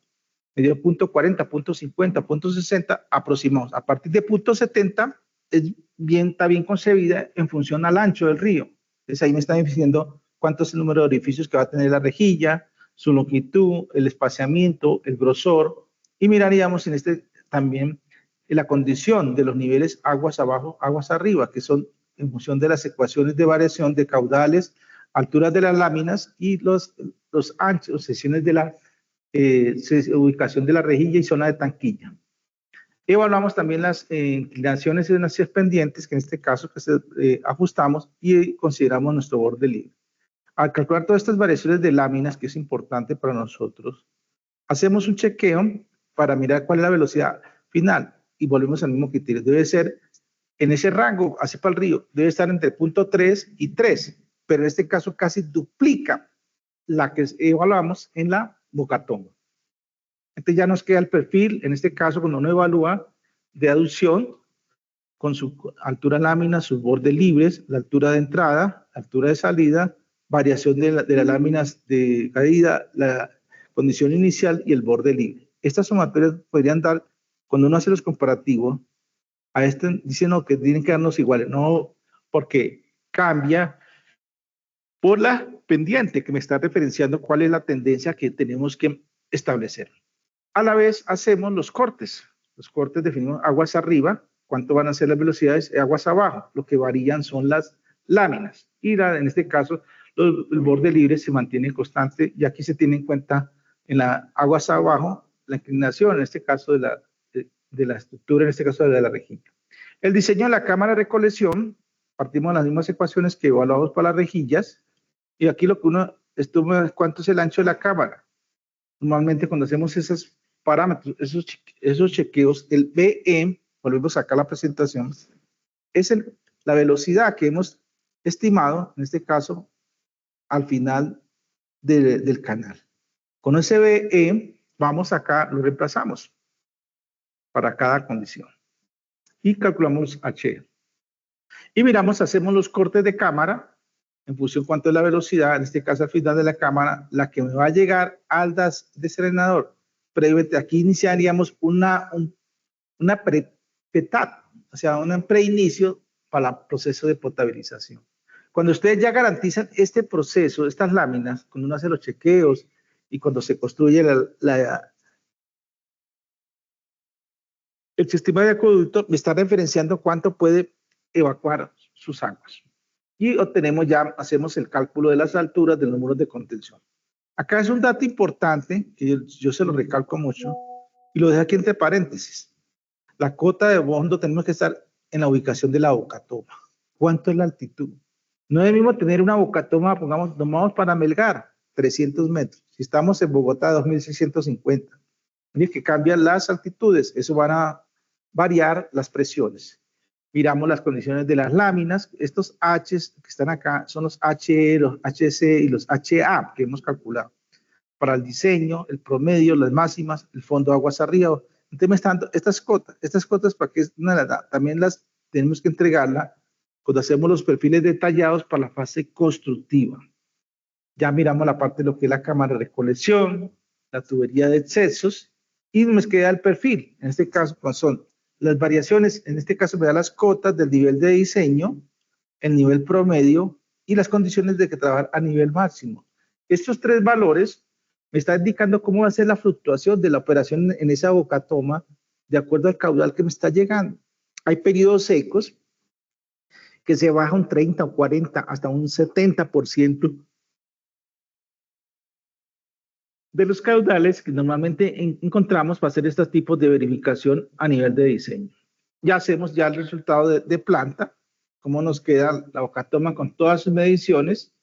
medio 0.40, 0.50, 0.60 aproximados. A partir de 0.70 está bien concebida en función al ancho del río. Entonces ahí me están diciendo cuánto es el número de orificios que va a tener la rejilla, su longitud, el espaciamiento, el grosor, y miraríamos en también la condición de los niveles aguas abajo, aguas arriba, que son en función de las ecuaciones de variación de caudales, alturas de las láminas y los anchos, secciones de la ubicación de la rejilla y zona de tanquilla. Evaluamos también las inclinaciones y las pendientes, que en este caso ajustamos y consideramos nuestro borde libre. Al calcular todas estas variaciones de láminas, que es importante para nosotros, hacemos un chequeo para mirar cuál es la velocidad final y volvemos al mismo criterio. Debe ser en ese rango, hacia para el río, debe estar entre el punto 3 y 3, pero en este caso casi duplica la que evaluamos en la bocatoma. Entonces ya nos queda el perfil, en este caso cuando uno evalúa de aducción, con su altura lámina, sus bordes libres, la altura de entrada, la altura de salida, variación de las láminas de caída, la condición inicial y el borde libre. Estas sumatorias podrían dar, cuando uno hace los comparativos, a este dicen no, que tienen que darnos iguales, no, porque cambia por la pendiente que me está referenciando cuál es la tendencia que tenemos que establecer. A la vez hacemos los cortes definimos aguas arriba, cuánto van a ser las velocidades, aguas abajo, lo que varían son las láminas, y en este caso el borde libre se mantiene constante, y aquí se tiene en cuenta en las aguas abajo la inclinación, en este caso de la estructura, en este caso de la rejilla. El diseño de la cámara de recolección, partimos de las mismas ecuaciones que evaluamos para las rejillas, y aquí lo que uno estudia es cuánto es el ancho de la cámara. Normalmente cuando hacemos esos parámetros, esos chequeos, el BM, volvemos acá a la presentación, es la velocidad que hemos estimado, en este caso, al final del canal. Con ese BM, vamos acá, lo reemplazamos para cada condición. Y calculamos H. Y miramos, hacemos los cortes de cámara, en función de cuánto es la velocidad, en este caso al final de la cámara, la que me va a llegar al deserenador. Previamente, aquí iniciaríamos una pre-PETAT, o sea, un preinicio para el proceso de potabilización. Cuando ustedes ya garantizan este proceso, estas láminas, cuando uno hace los chequeos y cuando se construye el sistema de acueducto, me está referenciando cuánto puede evacuar sus aguas. Y obtenemos ya, hacemos el cálculo de las alturas de los muros de contención. Acá es un dato importante, que yo se lo recalco mucho, y lo dejo aquí entre paréntesis. La cota de fondo tenemos que estar en la ubicación de la bocatoma. ¿Cuánto es la altitud? No es lo mismo tener una bocatoma, pongamos, nos vamos para Melgar, 300 metros. Si estamos en Bogotá, 2.650. Miren que cambian las altitudes, eso van a variar las presiones. Miramos las condiciones de las láminas. Estos H's que están acá son los HE, los HC y los HA que hemos calculado. Para el diseño, el promedio, las máximas, el fondo de aguas arriba. Entonces me están dando estas cotas para que también las tenemos que entregarla cuando hacemos los perfiles detallados para la fase constructiva. Ya miramos la parte de lo que es la cámara de recolección, la tubería de excesos y nos queda el perfil. En este caso son las variaciones, en este caso me da las cotas del nivel de diseño, el nivel promedio y las condiciones de que trabajar a nivel máximo. Estos tres valores me están indicando cómo va a ser la fluctuación de la operación en esa bocatoma de acuerdo al caudal que me está llegando. Hay periodos secos que se baja un 30 o 40 hasta un 70% de los caudales que normalmente encontramos para hacer estos tipos de verificación a nivel de diseño. Ya hacemos ya el resultado de planta, cómo nos queda la bocatoma con todas sus mediciones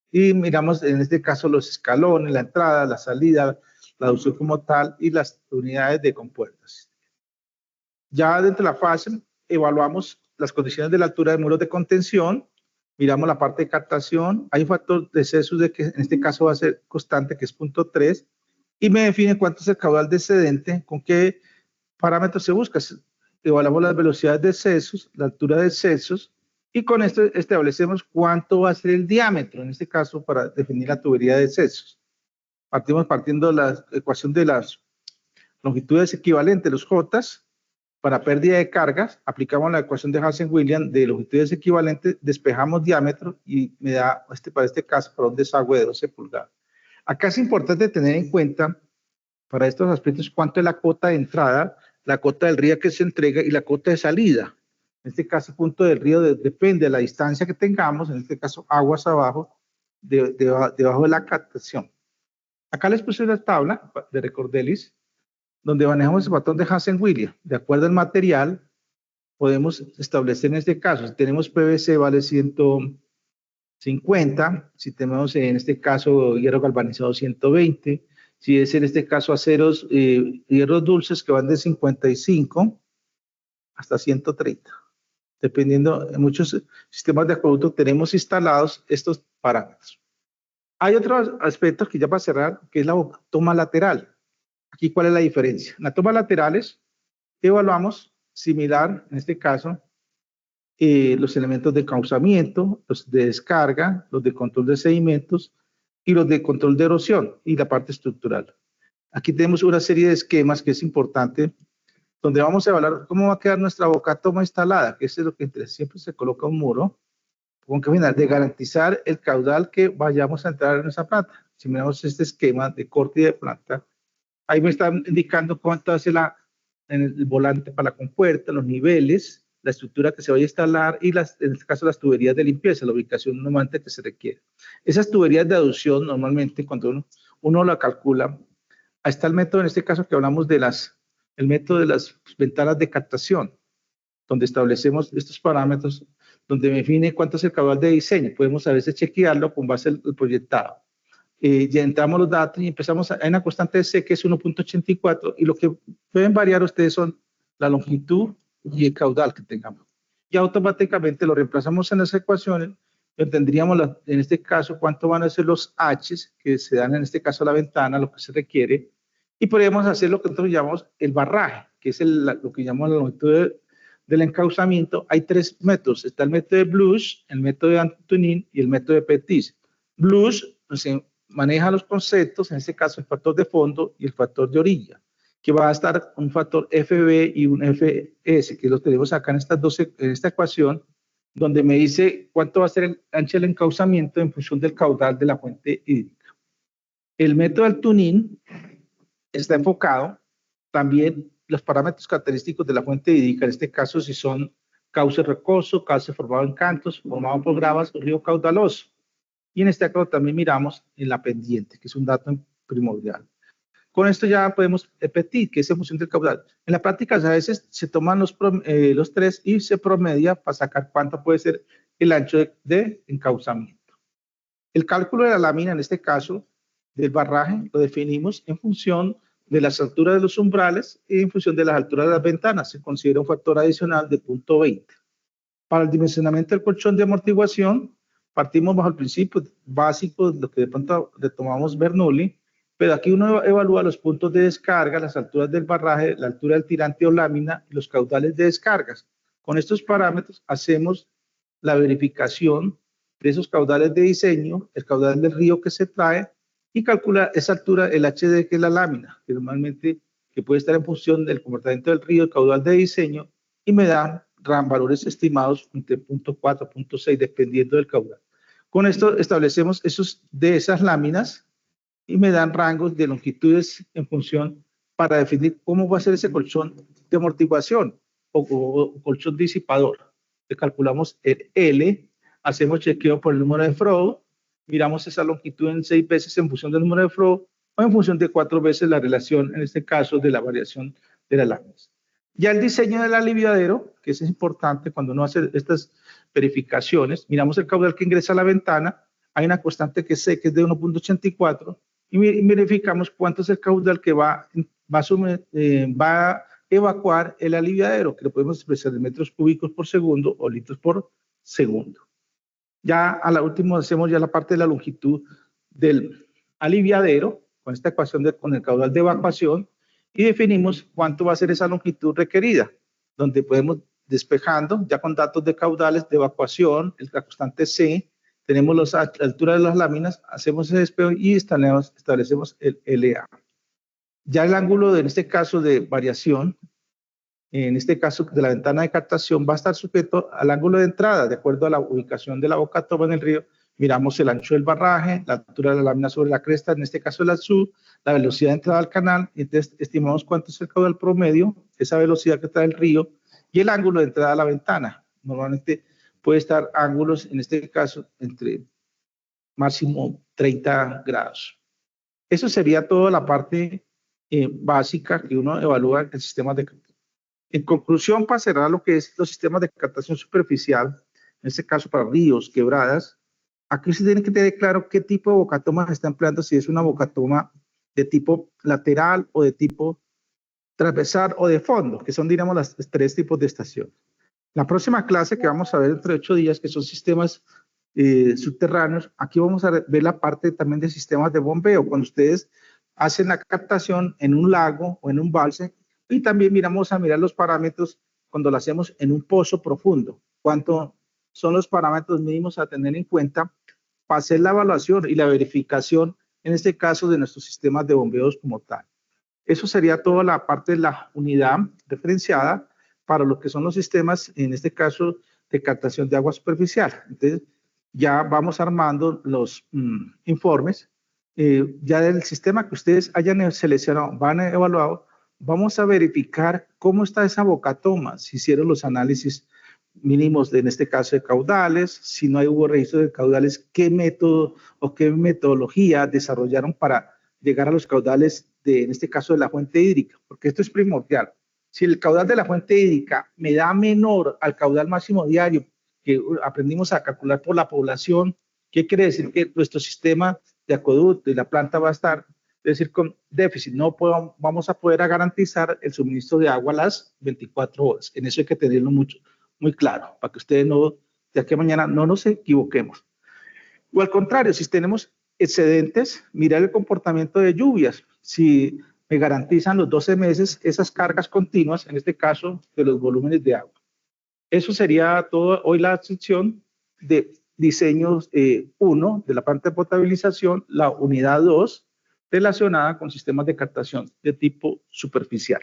y miramos en este caso los escalones, la entrada, la salida, la aducción como tal y las unidades de compuertas. Ya dentro de la fase evaluamos las condiciones de la altura de muros de contención, miramos la parte de captación, hay un factor de exceso de que en este caso va a ser constante, que es 0.3, y me define cuánto es el caudal descendente, con qué parámetros se busca. Evaluamos las velocidades de excesos, la altura de excesos, y con esto establecemos cuánto va a ser el diámetro, en este caso para definir la tubería de excesos. Partimos partiendo de la ecuación de las longitudes equivalentes, los J. Para pérdida de cargas, aplicamos la ecuación de Hansen-Williams de longitudes equivalentes, despejamos diámetro y me da, para este caso, para un desagüe de 12 pulgadas. Acá es importante tener en cuenta, para estos aspectos, cuánto es la cota de entrada, la cota del río que se entrega y la cota de salida. En este caso, el punto del río depende de la distancia que tengamos, en este caso, aguas abajo, debajo de la captación. Acá les puse una tabla de Recordelis, donde manejamos el patrón de Hansen-Williams. De acuerdo al material, podemos establecer en este caso, si tenemos PVC vale 150, si tenemos en este caso hierro galvanizado 120, si es en este caso aceros, hierros dulces que van de 55 hasta 130. Dependiendo, en muchos sistemas de acueducto tenemos instalados estos parámetros. Hay otros aspectos que ya para cerrar, que es la toma lateral. Aquí, ¿cuál es la diferencia? En las tomas laterales evaluamos similar, en este caso, los elementos de encauzamiento, los de descarga, los de control de sedimentos y los de control de erosión y la parte estructural. Aquí tenemos una serie de esquemas que es importante, donde vamos a evaluar cómo va a quedar nuestra boca toma instalada, que es lo que siempre se coloca un muro, con que final de garantizar el caudal que vayamos a entrar en esa planta. Si miramos este esquema de corte y de planta, ahí me están indicando cuánto hace en el volante para la compuerta, los niveles, la estructura que se vaya a instalar y en este caso las tuberías de limpieza, la ubicación normalmente que se requiere. Esas tuberías de aducción normalmente cuando uno la calcula, ahí está el método en este caso que hablamos el método de las ventanas de captación, donde establecemos estos parámetros, donde me define cuánto es el caudal de diseño. Podemos a veces chequearlo con base al proyectado. Ya entramos los datos y empezamos, hay una constante de C que es 1.84 y lo que pueden variar ustedes son la longitud y el caudal que tengamos. Y automáticamente lo reemplazamos en las ecuaciones, tendríamos en este caso cuánto van a ser los H's que se dan en este caso a la ventana, lo que se requiere, y podríamos hacer lo que nosotros llamamos el barraje, que es lo que llamamos la longitud del encauzamiento. Hay tres métodos, está el método de Bluch, el método de Antonin y el método de Petit. Bluch maneja los conceptos, en este caso el factor de fondo y el factor de orilla, que va a estar un factor FB y un FS, que lo tenemos acá en esta ecuación, donde me dice cuánto va a ser el ancho del encauzamiento en función del caudal de la fuente hídrica. El método del Tuning está enfocado también los parámetros característicos de la fuente hídrica, en este caso si son cauce rocoso, cauce formado en cantos, formado por gravas, río caudaloso. Y en este caso también miramos en la pendiente, que es un dato primordial. Con esto ya podemos repetir, que es en función del caudal. En la práctica a veces se toman los tres y se promedia para sacar cuánto puede ser el ancho de encauzamiento. El cálculo de la lámina, en este caso, del barraje, lo definimos en función de las alturas de los umbrales y en función de las alturas de las ventanas. Se considera un factor adicional de 0.20. Para el dimensionamiento del colchón de amortiguación, partimos bajo el principio básico, lo que de pronto retomamos Bernoulli, pero aquí uno evalúa los puntos de descarga, las alturas del barraje, la altura del tirante o lámina y los caudales de descargas. Con estos parámetros hacemos la verificación de esos caudales de diseño, el caudal del río que se trae y calcula esa altura, el HD, que es la lámina, que normalmente que puede estar en función del comportamiento del río, el caudal de diseño, y me dan valores estimados entre 0.4, 0.6, dependiendo del caudal. Con esto establecemos de esas láminas y me dan rangos de longitudes en función para definir cómo va a ser ese colchón de amortiguación o colchón disipador. Le calculamos el L, hacemos chequeo por el número de Froud, miramos esa longitud en 6 veces en función del número de Froud o en función de 4 veces la relación, en este caso, de la variación de las láminas. Ya el diseño del aliviadero, que es importante cuando uno hace estas verificaciones, miramos el caudal que ingresa a la ventana, hay una constante que es C, que es de 1.84, y verificamos cuánto es el caudal que va a evacuar el aliviadero, que lo podemos expresar en metros cúbicos por segundo o litros por segundo. Ya a la última hacemos ya la parte de la longitud del aliviadero, con esta ecuación con el caudal de evacuación, y definimos cuánto va a ser esa longitud requerida, donde podemos despejando, ya con datos de caudales de evacuación, la constante C, tenemos la altura de las láminas, hacemos ese despejo y establecemos el LA. Ya el ángulo, en este caso de variación, en este caso de la ventana de captación, va a estar sujeto al ángulo de entrada, de acuerdo a la ubicación de la boca toma en el río. Miramos el ancho del barraje, la altura de la lámina sobre la cresta, en este caso el azul, la velocidad de entrada al canal, y entonces estimamos cuánto es el caudal promedio, esa velocidad que trae el río, y el ángulo de entrada a la ventana. Normalmente puede estar ángulos, en este caso, entre máximo 30 grados. Eso sería toda la parte básica que uno evalúa en sistemas de captación. En conclusión, para cerrar lo que es los sistemas de captación superficial, en este caso para ríos, quebradas, aquí se tiene que tener claro qué tipo de bocatoma se está empleando, si es una bocatoma de tipo lateral o de tipo transversal o de fondo, que son, digamos, los tres tipos de estaciones. La próxima clase que vamos a ver entre 8 días, que son sistemas subterráneos, aquí vamos a ver la parte también de sistemas de bombeo, cuando ustedes hacen la captación en un lago o en un balse, y también mirar los parámetros cuando lo hacemos en un pozo profundo, cuánto son los parámetros mínimos a tener en cuenta para hacer la evaluación y la verificación, en este caso, de nuestros sistemas de bombeos como tal. Eso sería toda la parte de la unidad referenciada para lo que son los sistemas, en este caso, de captación de agua superficial. Entonces, ya vamos armando los informes, ya del sistema que ustedes hayan seleccionado, van a evaluado, vamos a verificar cómo está esa bocatoma, si hicieron los análisis mínimos, en este caso, de caudales, si no hubo registro de caudales, qué método o qué metodología desarrollaron para llegar a los caudales en este caso, de la fuente hídrica, porque esto es primordial. Si el caudal de la fuente hídrica me da menor al caudal máximo diario que aprendimos a calcular por la población, ¿qué quiere decir? Que nuestro sistema de acueducto y la planta va a estar, es decir, con déficit. No vamos a poder garantizar el suministro de agua a las 24 horas. En eso hay que tenerlo muy claro, para que ustedes no, de aquí a mañana, no nos equivoquemos. O al contrario, si tenemos excedentes, mirar el comportamiento de lluvias. Si me garantizan los 12 meses esas cargas continuas, en este caso, de los volúmenes de agua. Eso sería todo hoy la sección de diseños 1 de la planta de potabilización, la unidad 2 relacionada con sistemas de captación de tipo superficial.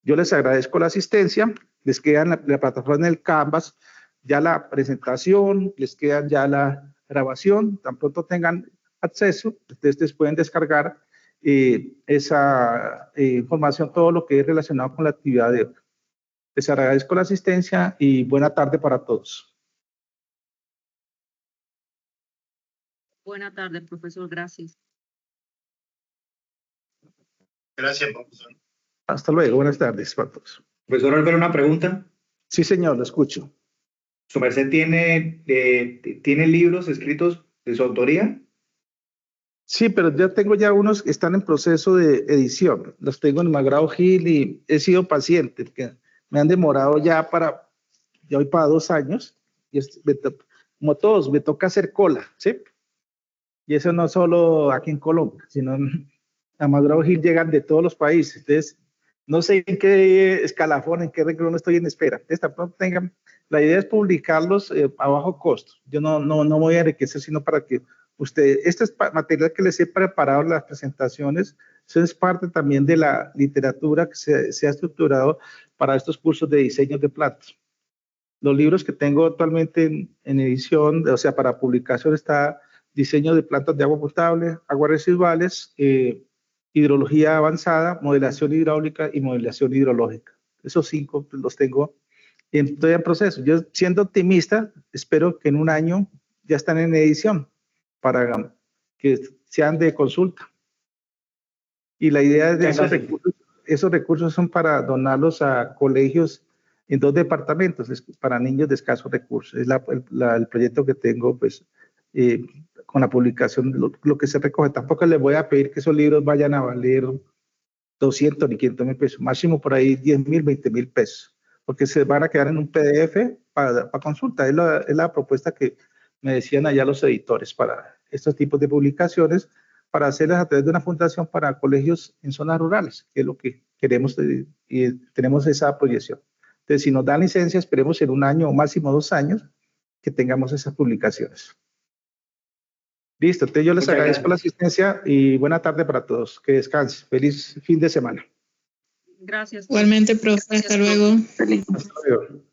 Yo les agradezco la asistencia, les queda en la plataforma del Canvas ya la presentación, les queda ya la grabación, tan pronto tengan acceso, ustedes pueden descargar esa información, todo lo que es relacionado con la actividad de hoy. Les agradezco la asistencia y buena tarde para todos. Buena tarde, profesor. Gracias. Gracias, profesor. Hasta luego. Buenas tardes para todos. Profesor Álvaro, una pregunta. Sí, señor, lo escucho. ¿Su merced tiene libros escritos de su autoría? Sí, pero ya tengo unos que están en proceso de edición. Los tengo en McGraw-Hill y he sido paciente, que me han demorado ya voy para 2 años. Y como todos, me toca hacer cola, ¿sí? Y eso no solo aquí en Colombia, sino a McGraw-Hill llegan de todos los países. Entonces, no sé en qué escalafón, en qué renglón estoy en espera. Entonces, tampoco tengan, la idea es publicarlos a bajo costo. Yo no voy a enriquecer, sino para que ustedes, este es material que les he preparado en las presentaciones, eso es parte también de la literatura que se ha estructurado para estos cursos de diseño de plantas. Los libros que tengo actualmente en edición, o sea, para publicación, está diseño de plantas de agua potable, aguas residuales, hidrología avanzada, modelación hidráulica y modelación hidrológica. Esos 5 los tengo estoy en proceso. Yo, siendo optimista, espero que en 1 año ya están en edición para que sean de consulta. Y la idea de esos recursos son para donarlos a colegios en 2 departamentos, para niños de escasos recursos. Es el proyecto que tengo, pues, con la publicación, lo que se recoge. Tampoco les voy a pedir que esos libros vayan a valer 200 ni 500 mil pesos, máximo por ahí 10 mil, 20 mil pesos, porque se van a quedar en un PDF para consulta. Es la propuesta que me decían allá los editores para estos tipos de publicaciones, para hacerlas a través de una fundación para colegios en zonas rurales, que es lo que queremos y tenemos esa proyección. Entonces, si nos dan licencia, esperemos en 1 año o máximo 2 años que tengamos esas publicaciones. Listo, entonces yo les agradezco la asistencia y buena tarde para todos. Que descansen. Feliz fin de semana. Gracias. Igualmente, profe. Hasta luego. Hasta luego.